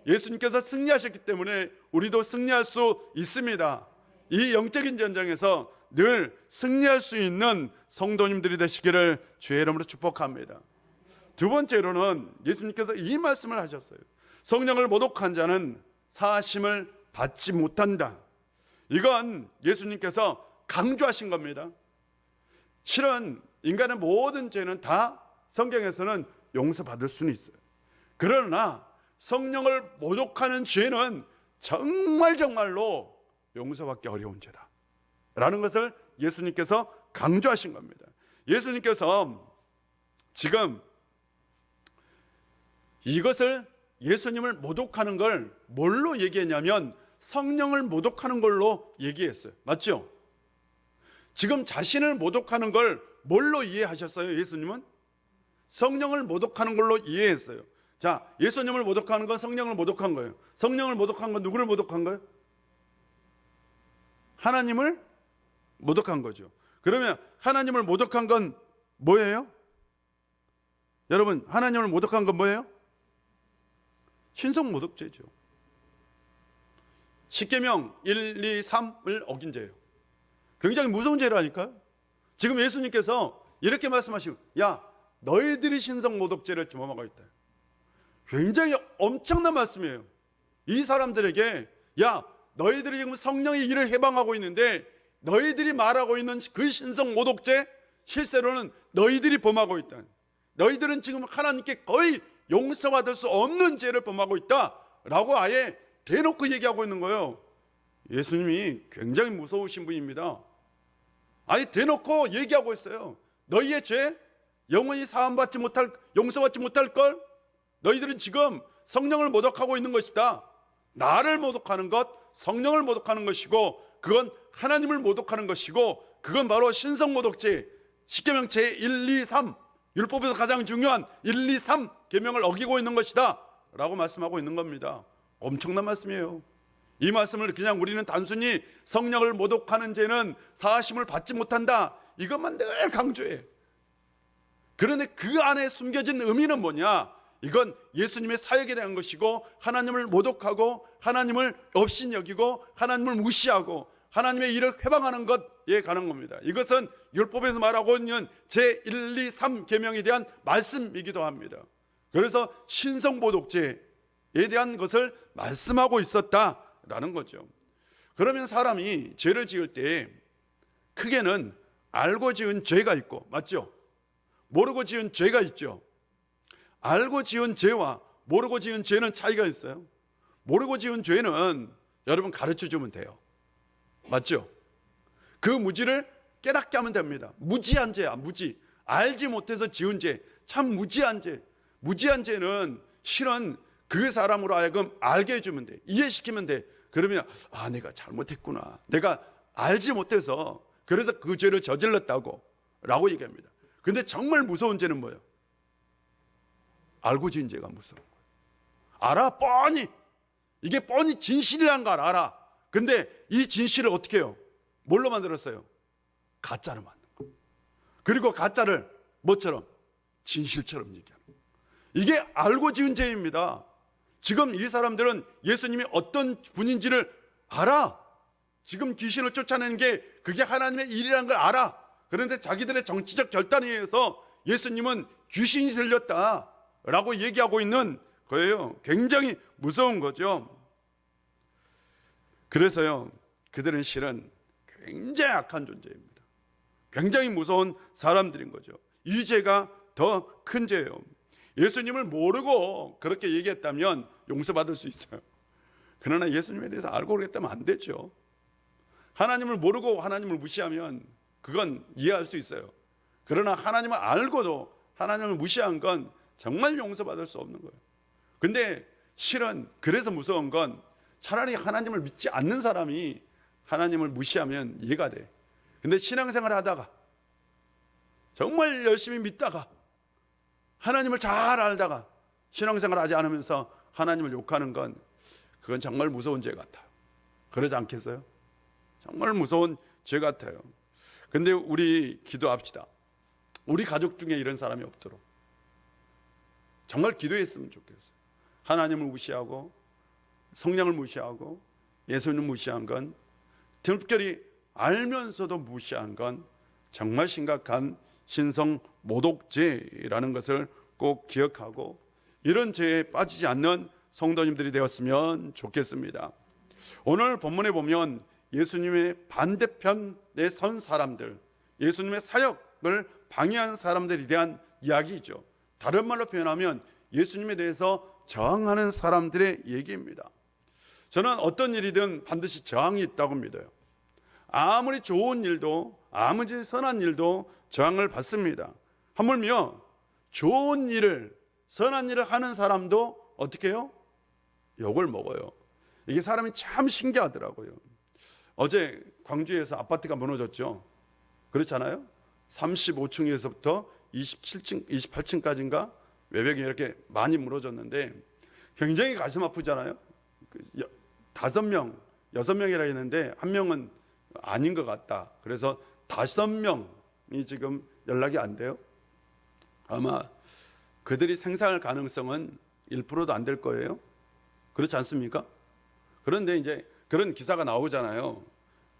예수님께서 승리하셨기 때문에 우리도 승리할 수 있습니다. 이 영적인 전쟁에서 늘 승리할 수 있는 성도님들이 되시기를 주의 이름으로 축복합니다. 두 번째로는 예수님께서 이 말씀을 하셨어요. 성령을 모독한 자는 사하심을 받지 못한다. 이건 예수님께서 강조하신 겁니다. 실은 인간의 모든 죄는 다 성경에서는 용서받을 수는 있어요. 그러나 성령을 모독하는 죄는 정말로 용서받기 어려운 죄다 라는 것을 예수님께서 강조하신 겁니다. 예수님께서 지금 이것을 예수님을 모독하는 걸 뭘로 얘기했냐면 성령을 모독하는 걸로 얘기했어요. 맞죠? 지금 자신을 모독하는 걸 뭘로 이해하셨어요? 예수님은 성령을 모독하는 걸로 이해했어요. 자, 예수님을 모독하는 건 성령을 모독한 거예요. 성령을 모독한 건 누구를 모독한 거예요? 하나님을 모독한 거죠. 그러면 하나님을 모독한 건 뭐예요? 여러분, 하나님을 모독한 건 뭐예요? 신성 모독죄죠. 십계명 1, 2, 3을 어긴 죄예요. 굉장히 무서운 죄라니까요. 지금 예수님께서 이렇게 말씀하시고, 야, 너희들이 신성 모독죄를 범하고 있다. 굉장히 엄청난 말씀이에요. 이 사람들에게, 야, 너희들이 지금 성령의 일을 해방하고 있는데 너희들이 말하고 있는 그 신성 모독죄 실제로는 너희들이 범하고 있다. 너희들은 지금 하나님께 거의 용서받을 수 없는 죄를 범하고 있다라고 아예 대놓고 얘기하고 있는 거예요. 예수님이 굉장히 무서우신 분입니다. 아예 대놓고 얘기하고 있어요. 너희의 죄 영원히 사함받지 못할, 용서받지 못할 걸. 너희들은 지금 성령을 모독하고 있는 것이다. 나를 모독하는 것, 성령을 모독하는 것이고, 그건 하나님을 모독하는 것이고, 그건 바로 신성 모독죄, 십계명 제 1, 2, 3, 율법에서 가장 중요한 1, 2, 3 계명을 어기고 있는 것이다 라고 말씀하고 있는 겁니다. 엄청난 말씀이에요. 이 말씀을 그냥 우리는 단순히 성령을 모독하는 죄는 사하심을 받지 못한다, 이것만 늘 강조해. 그런데 그 안에 숨겨진 의미는 뭐냐? 이건 예수님의 사역에 대한 것이고, 하나님을 모독하고 하나님을 업신여기고 하나님을 무시하고 하나님의 일을 회방하는 것에 관한 겁니다. 이것은 율법에서 말하고 있는 제 1, 2, 3 계명에 대한 말씀이기도 합니다. 그래서 신성모독죄에 대한 것을 말씀하고 있었다라는 거죠. 그러면 사람이 죄를 지을 때 크게는 알고 지은 죄가 있고, 맞죠? 모르고 지은 죄가 있죠. 알고 지은 죄와 모르고 지은 죄는 차이가 있어요. 모르고 지은 죄는 여러분 가르쳐 주면 돼요. 맞죠? 그 무지를 깨닫게 하면 됩니다. 무지한 죄야, 무지. 알지 못해서 지은 죄, 참 무지한 죄. 무지한 죄는 실은 그 사람으로 하여금 알게 해주면 돼. 이해시키면 돼. 그러면 내가 잘못했구나. 내가 알지 못해서 그래서 그 죄를 저질렀다고 라고 얘기합니다. 근데 정말 무서운 죄는 뭐예요? 알고 지은 죄가 무서운 거예요. 알아, 뻔히. 이게 뻔히 진실이라는 걸 알아. 근데 이 진실을 어떻게 해요? 뭘로 만들었어요? 가짜로 만든 거예요. 그리고 가짜를 뭐처럼? 진실처럼 얘기하는 거예요. 이게 알고 지은 죄입니다. 지금 이 사람들은 예수님이 어떤 분인지를 알아. 지금 귀신을 쫓아내는 게 그게 하나님의 일이라는 걸 알아. 그런데 자기들의 정치적 결단에 의해서 예수님은 귀신이 들렸다라고 얘기하고 있는 거예요. 굉장히 무서운 거죠. 그래서요, 그들은 실은 굉장히 악한 존재입니다. 굉장히 무서운 사람들인 거죠. 이 죄가 더 큰 죄예요. 예수님을 모르고 그렇게 얘기했다면 용서받을 수 있어요. 그러나 예수님에 대해서 알고 그랬다면 안 되죠. 하나님을 모르고 하나님을 무시하면 그건 이해할 수 있어요. 그러나 하나님을 알고도 하나님을 무시한 건 정말 용서받을 수 없는 거예요. 근데 실은 그래서 무서운 건 차라리 하나님을 믿지 않는 사람이 하나님을 무시하면 이해가 돼. 근데 신앙생활을 하다가 정말 열심히 믿다가 하나님을 잘 알다가 신앙생활을 하지 않으면서 하나님을 욕하는 건 그건 정말 무서운 죄 같아요. 그러지 않겠어요? 정말 무서운 죄 같아요. 근데 우리 기도합시다. 우리 가족 중에 이런 사람이 없도록 정말 기도했으면 좋겠어요. 하나님을 무시하고 성령을 무시하고 예수님을 무시한 건, 특별히 알면서도 무시한 건 정말 심각한 신성 모독죄라는 것을 꼭 기억하고 이런 죄에 빠지지 않는 성도님들이 되었으면 좋겠습니다. 오늘 본문에 보면 예수님의 반대편에 선 사람들, 예수님의 사역을 방해한 사람들에 대한 이야기죠. 다른 말로 표현하면 예수님에 대해서 저항하는 사람들의 얘기입니다. 저는 어떤 일이든 반드시 저항이 있다고 믿어요. 아무리 좋은 일도, 아무리 선한 일도 저항을 받습니다. 하물며 좋은 일을, 선한 일을 하는 사람도 어떻게 해요? 욕을 먹어요. 이게 사람이 참 신기하더라고요. 어제 광주에서 아파트가 무너졌죠. 그렇잖아요. 35층에서부터 27층, 28층까지인가 외벽이 이렇게 많이 무너졌는데 굉장히 가슴 아프잖아요. 5명, 6명이라 했는데 한 명은 아닌 것 같다. 그래서 5명이 지금 연락이 안 돼요. 아마 그들이 생사할 가능성은 1%도 안 될 거예요. 그렇지 않습니까? 그런데 이제 그런 기사가 나오잖아요.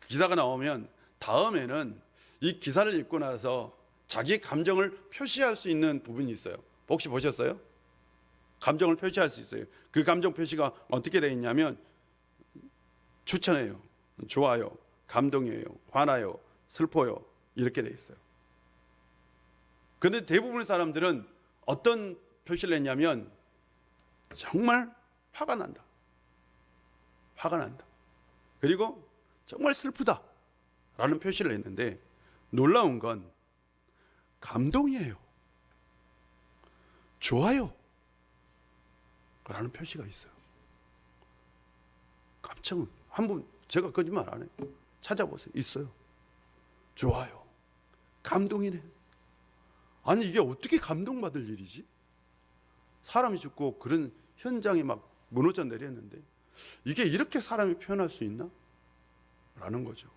기사가 나오면 다음에는 이 기사를 읽고 나서 자기 감정을 표시할 수 있는 부분이 있어요. 혹시 보셨어요? 감정을 표시할 수 있어요. 그 감정 표시가 어떻게 되어 있냐면 추천해요, 좋아요, 감동이에요, 화나요, 슬퍼요, 이렇게 되어 있어요. 그런데 대부분의 사람들은 어떤 표시를 했냐면 정말 화가 난다, 화가 난다, 그리고 정말 슬프다 라는 표시를 했는데 놀라운 건 감동이에요, 좋아요 라는 표시가 있어요. 깜짝, 한번 제가 거짓말 안 해요. 찾아보세요. 있어요. 좋아요, 감동이네. 아니 이게 어떻게 감동받을 일이지? 사람이 죽고 그런 현장이 막 무너져 내렸는데 이게 이렇게 사람이 표현할 수 있나? 라는 거죠.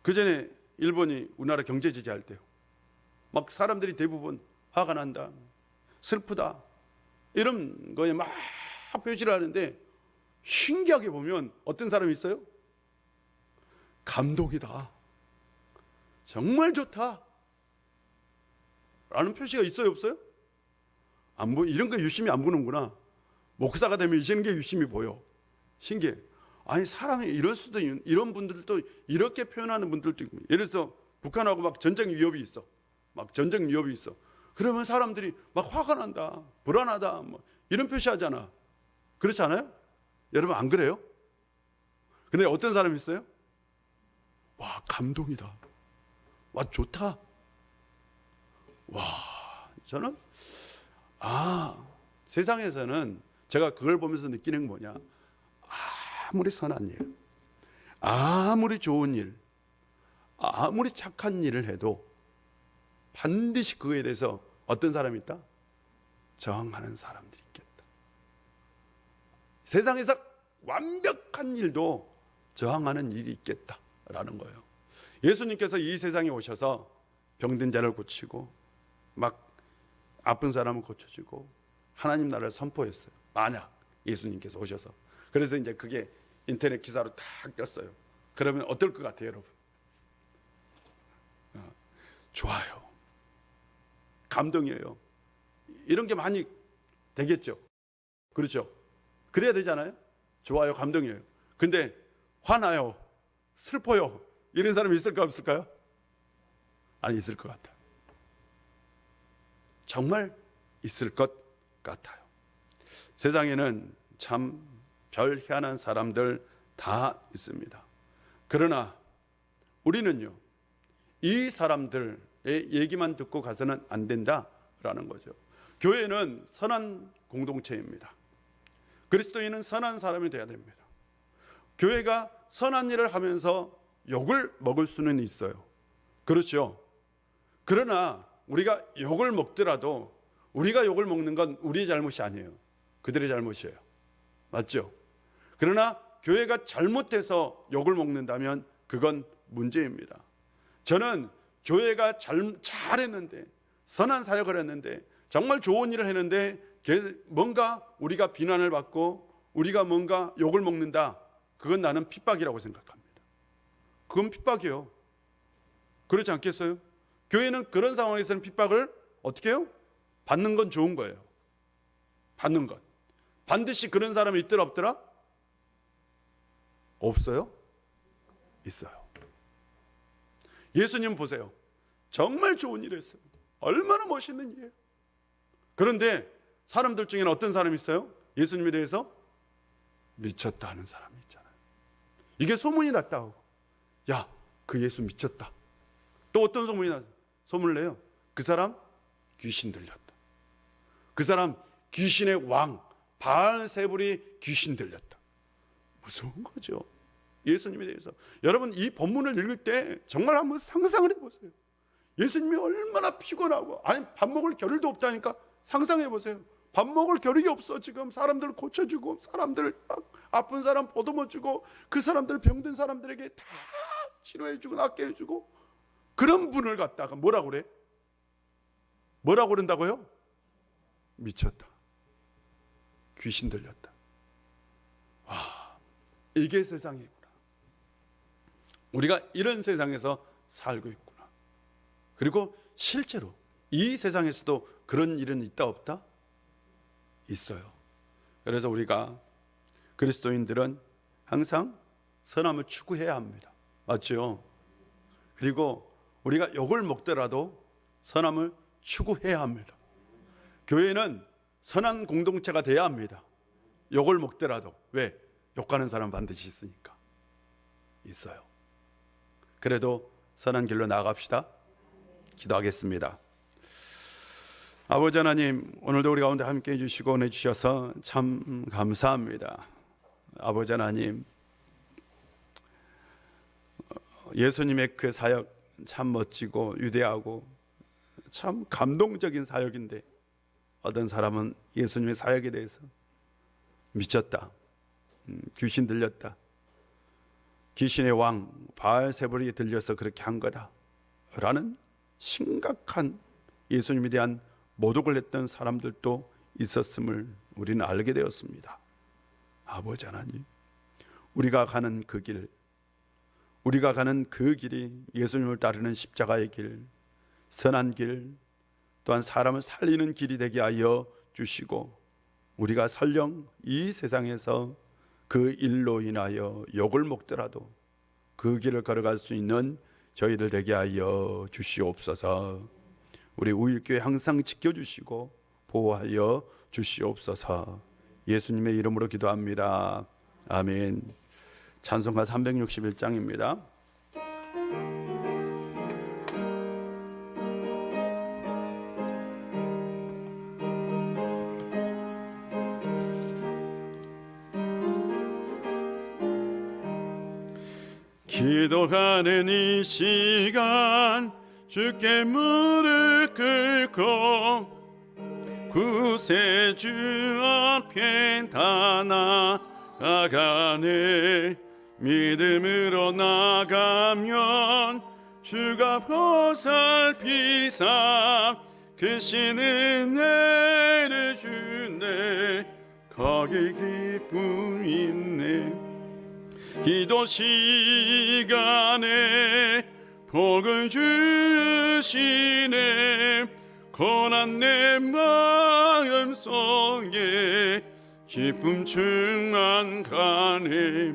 그 전에 일본이 우리나라 경제 제재할 때요, 막 사람들이 대부분 화가 난다, 슬프다 이런 거에 막 표시를 하는데 신기하게 보면 어떤 사람이 있어요? 감동이다, 정말 좋다 라는 표시가 있어요, 없어요? 안 보여. 이런 거 유심히 안 보는구나. 목사가 되면 이제는 게 유심히 보여. 신기해. 아니 사람이 이럴 수도 있는, 이런 분들도 이렇게 표현하는 분들도 있고, 예를 들어서 북한하고 막 전쟁 위협이 있어, 막 전쟁 위협이 있어. 그러면 사람들이 막 화가 난다, 불안하다, 뭐 이런 표시하잖아. 그렇지 않아요? 여러분 안 그래요? 근데 어떤 사람이 있어요? 와, 감동이다. 와, 좋다. 와, 저는 세상에서는 제가 그걸 보면서 느끼는 게 뭐냐, 아무리 선한 일, 아무리 좋은 일, 아무리 착한 일을 해도 반드시 그거에 대해서 어떤 사람이 있다? 저항하는 사람들이 있겠다. 세상에서 완벽한 일도 저항하는 일이 있겠다라는 거예요. 예수님께서 이 세상에 오셔서 병든 자를 고치고 막 아픈 사람을 고쳐주고 하나님 나라를 선포했어요. 만약 예수님께서 오셔서. 그래서 이제 그게 인터넷 기사로 딱 떴어요. 그러면 어떨 것 같아요, 여러분? 좋아요. 감동이에요. 이런 게 많이 되겠죠. 그렇죠? 그래야 되잖아요. 좋아요, 감동이에요. 근데 화나요, 슬퍼요, 이런 사람이 있을까 없을까요? 아니, 있을 것 같아요. 정말 있을 것 같아요. 세상에는 참 별 희한한 사람들 다 있습니다. 그러나 우리는요, 이 사람들의 얘기만 듣고 가서는 안 된다라는 거죠. 교회는 선한 공동체입니다. 그리스도인은 선한 사람이 되어야 됩니다. 교회가 선한 일을 하면서 욕을 먹을 수는 있어요. 그렇죠. 그러나 우리가 욕을 먹더라도 우리가 욕을 먹는 건 우리의 잘못이 아니에요. 그들의 잘못이에요. 맞죠? 그러나 교회가 잘못해서 욕을 먹는다면 그건 문제입니다. 저는 교회가 잘했는데, 선한 사역을 했는데, 정말 좋은 일을 했는데 뭔가 우리가 비난을 받고 우리가 뭔가 욕을 먹는다, 그건 나는 핍박이라고 생각합니다. 그건 핍박이에요. 그렇지 않겠어요? 교회는 그런 상황에서는 핍박을 어떻게 해요? 받는 건 좋은 거예요. 받는 것. 반드시 그런 사람이 있더라 없더라? 없어요? 있어요. 예수님 보세요. 정말 좋은 일을 했어요. 얼마나 멋있는 일이에요. 그런데 사람들 중에는 어떤 사람이 있어요? 예수님에 대해서 미쳤다 하는 사람이 있잖아요. 이게 소문이 났다고. 야, 그 예수 미쳤다. 또 어떤 소문을 내요? 그 사람 귀신 들렸다. 그 사람 귀신의 왕 바알세불이 귀신 들렸다. 무서운 거죠. 예수님에 대해서. 여러분, 이 본문을 읽을 때 정말 한번 상상을 해보세요. 예수님이 얼마나 피곤하고, 아니 밥 먹을 겨를도 없다니까. 상상해 보세요. 밥 먹을 겨를이 없어. 지금 사람들 고쳐주고, 사람들 아픈 사람 보듬어주고, 그 사람들 병든 사람들에게 다 치료해주고 낫게 해주고, 그런 분을 갖다가 뭐라고 그래? 뭐라고 그런다고요? 미쳤다. 귀신 들렸다. 와, 이게 세상이구나. 우리가 이런 세상에서 살고 있구나. 그리고 실제로 이 세상에서도 그런 일은 있다 없다? 있어요. 그래서 우리가 그리스도인들은 항상 선함을 추구해야 합니다. 맞죠? 그리고 우리가 욕을 먹더라도 선함을 추구해야 합니다. 교회는 선한 공동체가 돼야 합니다. 욕을 먹더라도. 왜? 욕하는 사람 반드시 있으니까. 있어요. 그래도 선한 길로 나아갑시다. 기도하겠습니다. 아버지 하나님, 오늘도 우리 가운데 함께 해주시고 내주셔서 참 감사합니다. 아버지 하나님, 예수님의 그 사역 참 멋지고 위대하고 참 감동적인 사역인데, 어떤 사람은 예수님의 사역에 대해서 미쳤다, 귀신 들렸다, 귀신의 왕 바알세불이 들려서 그렇게 한 거다 라는 심각한 예수님에 대한 모독을 했던 사람들도 있었음을 우리는 알게 되었습니다. 아버지 하나님, 우리가 가는 그 길, 우리가 가는 그 길이 예수님을 따르는 십자가의 길, 선한 길, 또한 사람을 살리는 길이 되게 하여 주시고, 우리가 설령 이 세상에서 그 일로 인하여 욕을 먹더라도 그 길을 걸어갈 수 있는 저희들 되게 하여 주시옵소서. 우리 우일교회 항상 지켜주시고 보호하여 주시옵소서. 예수님의 이름으로 기도합니다. 아멘. 찬송가 361장입니다. 기도하는 이 시간 주께 무릎 꿇고 구세주 앞에 다 나아가네. 믿음으로 나가면 주가 보살피사 크신 은혜를 주네. 거기 기쁨 있네. 기도 시간에 복을 주시네. 고난 내 마음 속에 기쁨 충만하네.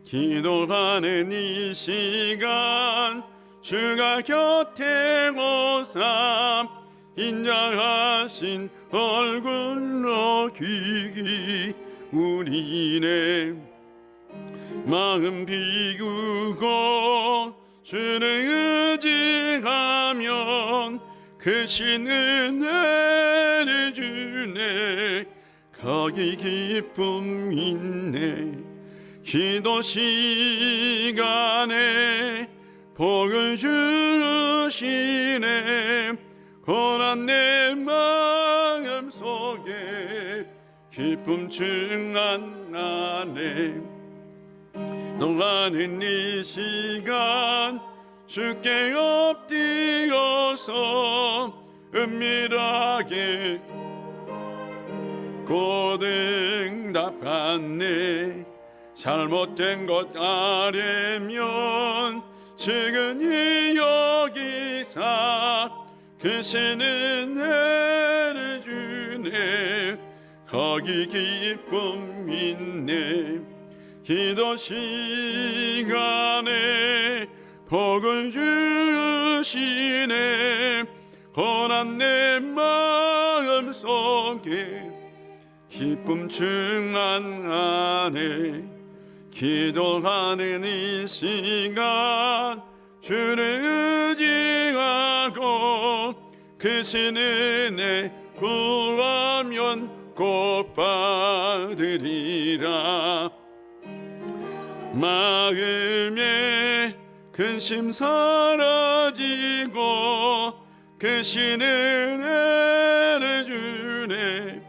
기도하는 이 시간 주가 곁에 오사 인자하신 얼굴로 귀 기울이네. 마음 비우고 주를 의지하면 크신 은혜를 주네. 거기 기쁨 있네. 기도 시간에 복을 주시네. 고난 내 마음 속에 기쁨 충만하네. 노하는 이 시간 주께 엎드려서 은밀하게 고등답하네. 잘못된 것 알면 지금이 여기사 크신 은혜를 주네. 거기 기쁨 있네. 기도 시간에 복을 주시네. 고난 내 마음 속에 기쁨 충만하네. 기도하는 이 시간 주를 의지하고 크신 은혜 구하면 곧 받으리라. 마음에 근심 사라지고 크신 은혜를 주네.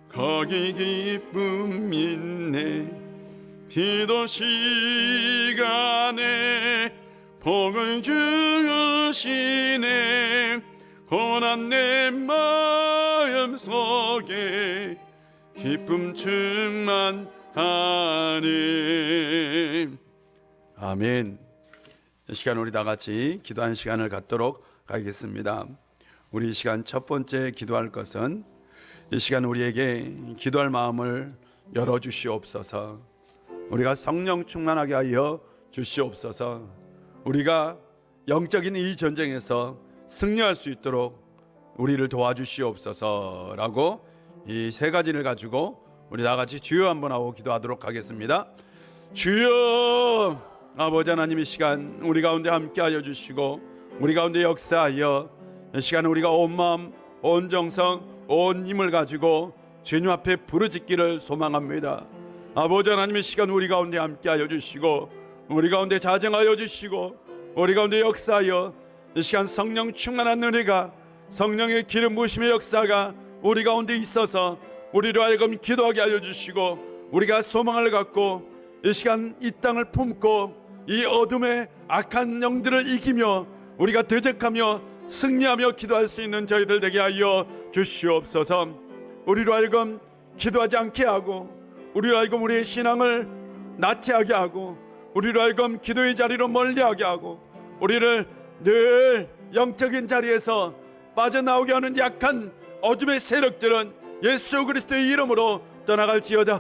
거기 기쁨 있네. 기도 시간에 복을 주시네. 고난 내 마음 속에 기쁨 충만하네. 아멘. 이 시간 우리 다 같이 기도하는 시간을 갖도록 하겠습니다. 우리 이 시간 첫 번째 기도할 것은 이 시간 우리에게 기도할 마음을 열어주시옵소서. 우리가 성령 충만하게 하여 주시옵소서. 우리가 영적인 이 전쟁에서 승리할 수 있도록 우리를 도와주시옵소서라고 이 세 가지를 가지고 우리 다 같이 주여 한번 하고 기도하도록 하겠습니다. 주여, 아버지 하나님, 이 시간 우리 가운데 함께하여 주시고 우리 가운데 역사하여 이 시간 우리가 온 마음 온 정성 온 힘을 가지고 주님 앞에 부르짖기를 소망합니다. 아버지 하나님, 이 시간 우리 가운데 함께하여 주시고 우리 가운데 자정하여 주시고 우리 가운데 역사하여 이 시간 성령 충만한 은혜가, 성령의 기름 부으심의 역사가 우리 가운데 있어서 우리로 하여금 기도하게 하여 주시고 우리가 소망을 갖고 이 시간 이 땅을 품고 이 어둠의 악한 영들을 이기며 우리가 대적하며 승리하며 기도할 수 있는 저희들 되게 하여 주시옵소서. 우리로 하여금 기도하지 않게 하고 우리로 하여금 우리의 신앙을 나태하게 하고 우리로 하여금 기도의 자리로 멀리하게 하고 우리를 늘 영적인 자리에서 빠져나오게 하는 약한 어둠의 세력들은 예수 그리스도의 이름으로 떠나갈지어다.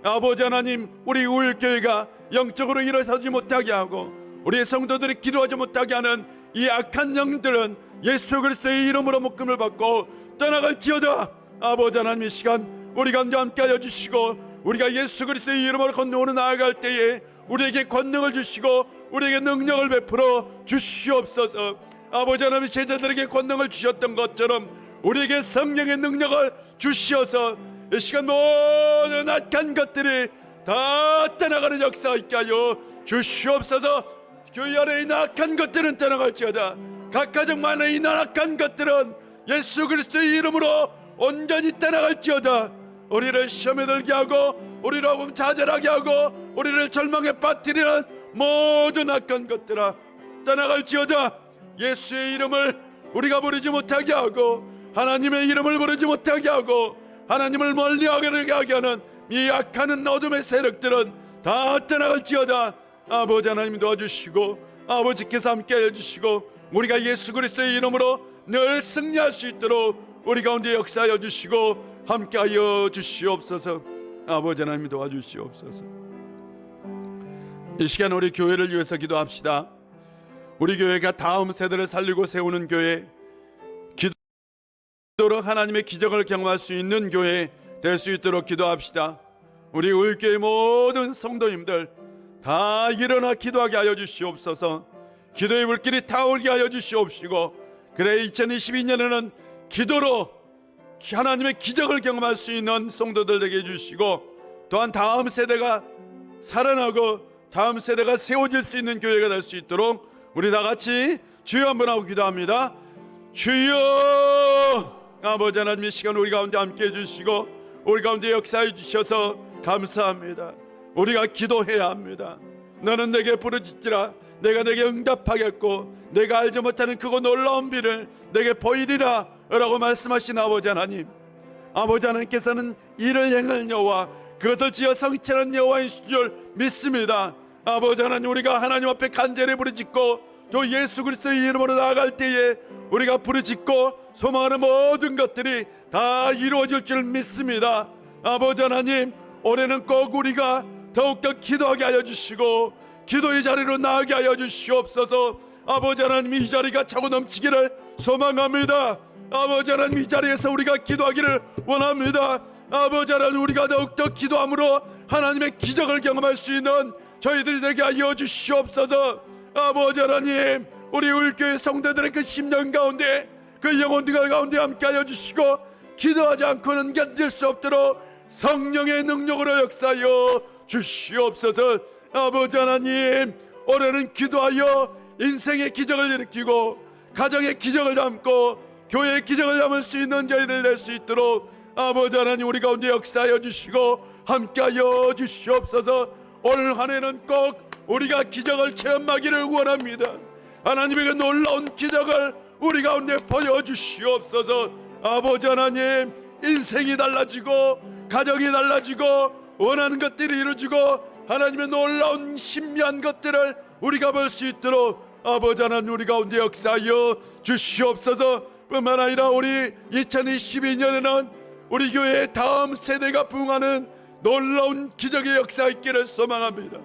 아버지 하나님, 우리 우일교회가 영적으로 일어서지 못하게 하고 우리의 성도들이 기도하지 못하게 하는 이 악한 영들은 예수 그리스도의 이름으로 묶음을 받고 떠나갈지어다. 아버지 하나님, 이 시간 우리 가운데 함께하여 주시고 우리가 예수 그리스도의 이름으로 건너오는 나아갈 때에 우리에게 권능을 주시고 우리에게 능력을 베풀어 주시옵소서. 아버지 하나님, 제자들에게 권능을 주셨던 것처럼 우리에게 성령의 능력을 주시어서 이 시간 모든 악한 것들이 다 떠나가는 역사가 있게 하여 주시옵소서. 교회 안에 있는 악한 것들은 떠나갈지어다. 각 가정 안에 있는 악한 것들은 예수 그리스도의 이름으로 온전히 떠나갈지어다. 우리를 시험에 들게 하고 우리를 하고 좌절하게 하고 우리를 절망에 빠뜨리는 모든 악한 것들아 떠나갈지어다. 예수의 이름을 우리가 부르지 못하게 하고 하나님의 이름을 부르지 못하게 하고 하나님을 멀리하게 하는 이 악한 어둠의 세력들은 다 떠나갈지어다. 아버지 하나님 도와주시고 아버지께서 함께하여 주시고 우리가 예수 그리스도의 이름으로 늘 승리할 수 있도록 우리 가운데 역사하여 주시고 함께하여 주시옵소서. 아버지 하나님 도와주시옵소서. 이 시간 우리 교회를 위해서 기도합시다. 우리 교회가 다음 세대를 살리고 세우는 교회, 기도로 하나님의 기적을 경험할 수 있는 교회 될 수 있도록 기도합시다. 우리 울교회 모든 성도님들 다 일어나 기도하게 하여 주시옵소서. 기도의 불길이 타오르게 하여 주시옵시고 그래 2022년에는 기도로 하나님의 기적을 경험할 수 있는 성도들 되게 해주시고 또한 다음 세대가 살아나고 다음 세대가 세워질 수 있는 교회가 될 수 있도록 우리 다 같이 주여 한번 하고 기도합니다. 주여. 아버지 하나님, 이 시간 우리 가운데 함께 해주시고 우리 가운데 역사해 주셔서 감사합니다. 우리가 기도해야 합니다. 너는 내게 부르짖지라 내가 내게 응답하겠고 내가 알지 못하는 크고 놀라운 비를 내게 보이리라 라고 말씀하신 아버지 하나님, 아버지 하나님께서는 이를 행할 여호와 그것을 지어 성취하는 여호와인 줄 믿습니다. 아버지 하나님, 우리가 하나님 앞에 간절히 부르짖고 또 예수 그리스도의 이름으로 나아갈 때에 우리가 부르짖고 소망하는 모든 것들이 다 이루어질 줄 믿습니다. 아버지 하나님, 올해는 꼭 우리가 더욱더 기도하게 하여 주시고 기도의 자리로 나아가게 하여 주시옵소서. 아버지 하나님, 이 자리가 차고 넘치기를 소망합니다. 아버지 하나님, 이 자리에서 우리가 기도하기를 원합니다. 아버지 하나님, 우리가 더욱더 기도함으로 하나님의 기적을 경험할 수 있는 저희들이 되게 하여 주시옵소서. 아버지 하나님, 우리 울교회 성도들의 그 심령 가운데 그 영혼들 가운데 함께 하여 주시고 기도하지 않고는 견딜 수 없도록 성령의 능력으로 역사하여 주시옵소서. 아버지 하나님, 올해는 기도하여 인생의 기적을 일으키고 가정의 기적을 담고 교회의 기적을 담을 수 있는 저희들 될 수 있도록 아버지 하나님, 우리 가운데 역사하여 주시고 함께하여 주시옵소서. 올 한 해는 꼭 우리가 기적을 체험하기를 원합니다. 하나님의 그 놀라운 기적을 우리 가운데 보여주시옵소서. 아버지 하나님, 인생이 달라지고 가정이 달라지고 원하는 것들이 이루어지고 하나님의 놀라운 신비한 것들을 우리가 볼 수 있도록 아버지 하나님, 우리 가운데 역사하여 주시옵소서. 뿐만 아니라 우리 2022년에는 우리 교회의 다음 세대가 부흥하는 놀라운 기적의 역사 있기를 소망합니다.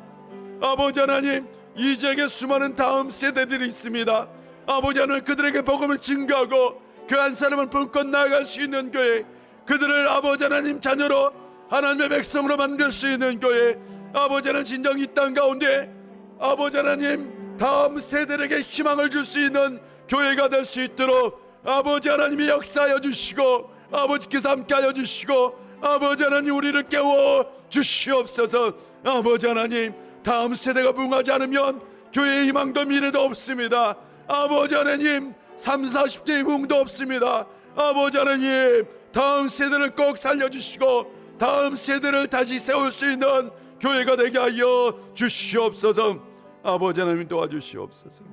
아버지 하나님, 이 지역에 수많은 다음 세대들이 있습니다. 아버지 하나님, 그들에게 복음을 증거하고 그 한 사람을 품고 나아갈 수 있는 교회, 그들을 아버지 하나님 자녀로 하나님의 백성으로 만들 수 있는 교회, 아버지 하나님, 진정 이 땅 가운데 아버지 하나님 다음 세대에게 희망을 줄 수 있는 교회가 될 수 있도록 아버지 하나님이 역사하여 주시고 아버지께서 함께하여 주시고 아버지 하나님, 우리를 깨워 주시옵소서. 아버지 하나님, 다음 세대가 부흥하지 않으면 교회의 희망도 미래도 없습니다. 아버지 하나님, 30, 40대의 부흥도 없습니다. 아버지 하나님, 다음 세대를 꼭 살려주시고 다음 세대를 다시 세울 수 있는 교회가 되게 하여 주시옵소서. 아버지 하나님, 도와주시옵소서.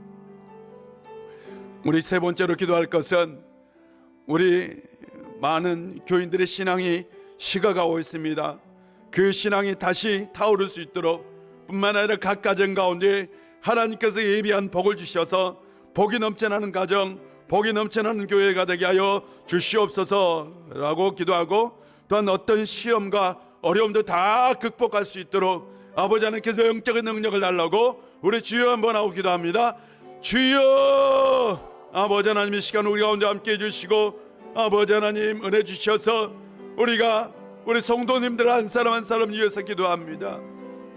우리 세 번째로 기도할 것은 우리 많은 교인들의 신앙이 식어가고 있습니다. 그 신앙이 다시 타오를 수 있도록 뿐만 아니라 각 가정 가운데 하나님께서 예비한 복을 주셔서 복이 넘쳐나는 가정, 복이 넘쳐나는 교회가 되게 하여 주시옵소서라고 기도하고, 또한 어떤 시험과 어려움도 다 극복할 수 있도록 아버지 하나님께서 영적인 능력을 달라고 우리 주여 한번 하고 기도합니다. 주여. 아버지 하나님, 이 시간 우리 가운데 함께 해주시고 아버지 하나님 은혜 주셔서 우리가 우리 성도님들 한 사람 한 사람 위해서 기도합니다.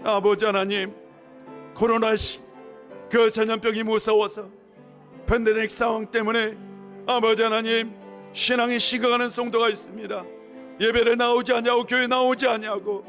아버지 하나님, 코로나 그 전염병이 무서워서 팬데믹 상황 때문에 아버지 하나님 신앙이 식어가는 성도가 있습니다. 예배를 나오지 않냐고, 교회 나오지 않냐고,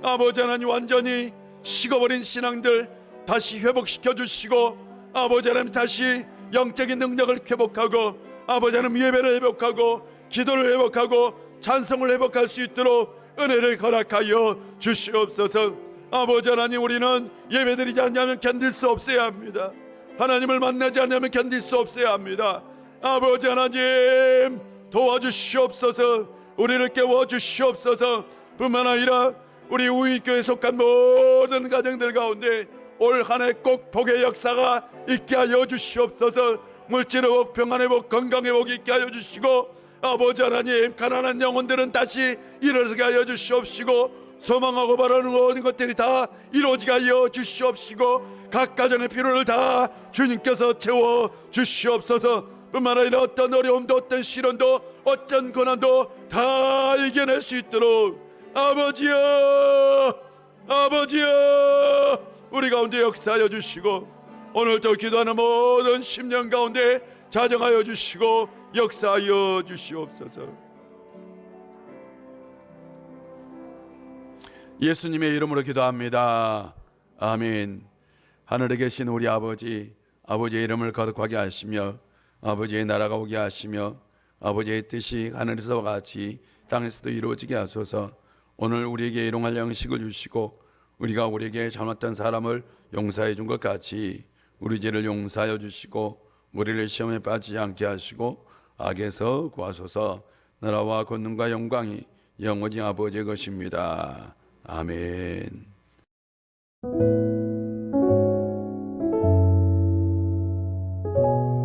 아버지 하나님 완전히 식어버린 신앙들 다시 회복시켜 주시고, 아버지 하나님 다시 영적인 능력을 회복하고, 아버지 하나님 예배를 회복하고, 기도를 회복하고, 찬송을 회복할 수 있도록 은혜를 허락하여 주시옵소서. 아버지 하나님, 우리는 예배드리지 않냐면 견딜 수 없어야 합니다. 하나님을 만나지 않냐면 견딜 수 없어야 합니다. 아버지 하나님 도와주시옵소서. 우리를 깨워주시옵소서. 뿐만 아니라 우리 우익교회에 속한 모든 가정들 가운데 올 한 해 꼭 복의 역사가 있게 하여 주시옵소서. 물질 회복, 평안 회복, 건강 회복이 있게 하여 주시고, 아버지 하나님 가난한 영혼들은 다시 일어서게 하여 주시옵시고, 소망하고 바라는 모든 것들이 다 이루어지게 하여 주시옵시고, 각 가정의 필요를 다 주님께서 채워 주시옵소서. 뿐만 아니라 어떤 어려움도, 어떤 시련도, 어떤 고난도 다 이겨낼 수 있도록 아버지여, 아버지여, 우리 가운데 역사하여 주시고, 오늘도 기도하는 모든 심령 가운데 자정하여 주시고 역사하여 주시옵소서. 예수님의 이름으로 기도합니다. 아멘. 하늘에 계신 우리 아버지, 아버지의 이름을 거룩하게 하시며 아버지의 나라가 오게 하시며 아버지의 뜻이 하늘에서와 같이 땅에서도 이루어지게 하소서. 오늘 우리에게 일용할 양식을 주시고 우리가 우리에게 잘못한 사람을 용서해 준 것 같이 우리 죄를 용서하여 주시고 우리를 시험에 빠지지 않게 하시고 악에서 구하소서. 나라와 권능과 영광이 영원히 아버지의 것입니다. 아멘.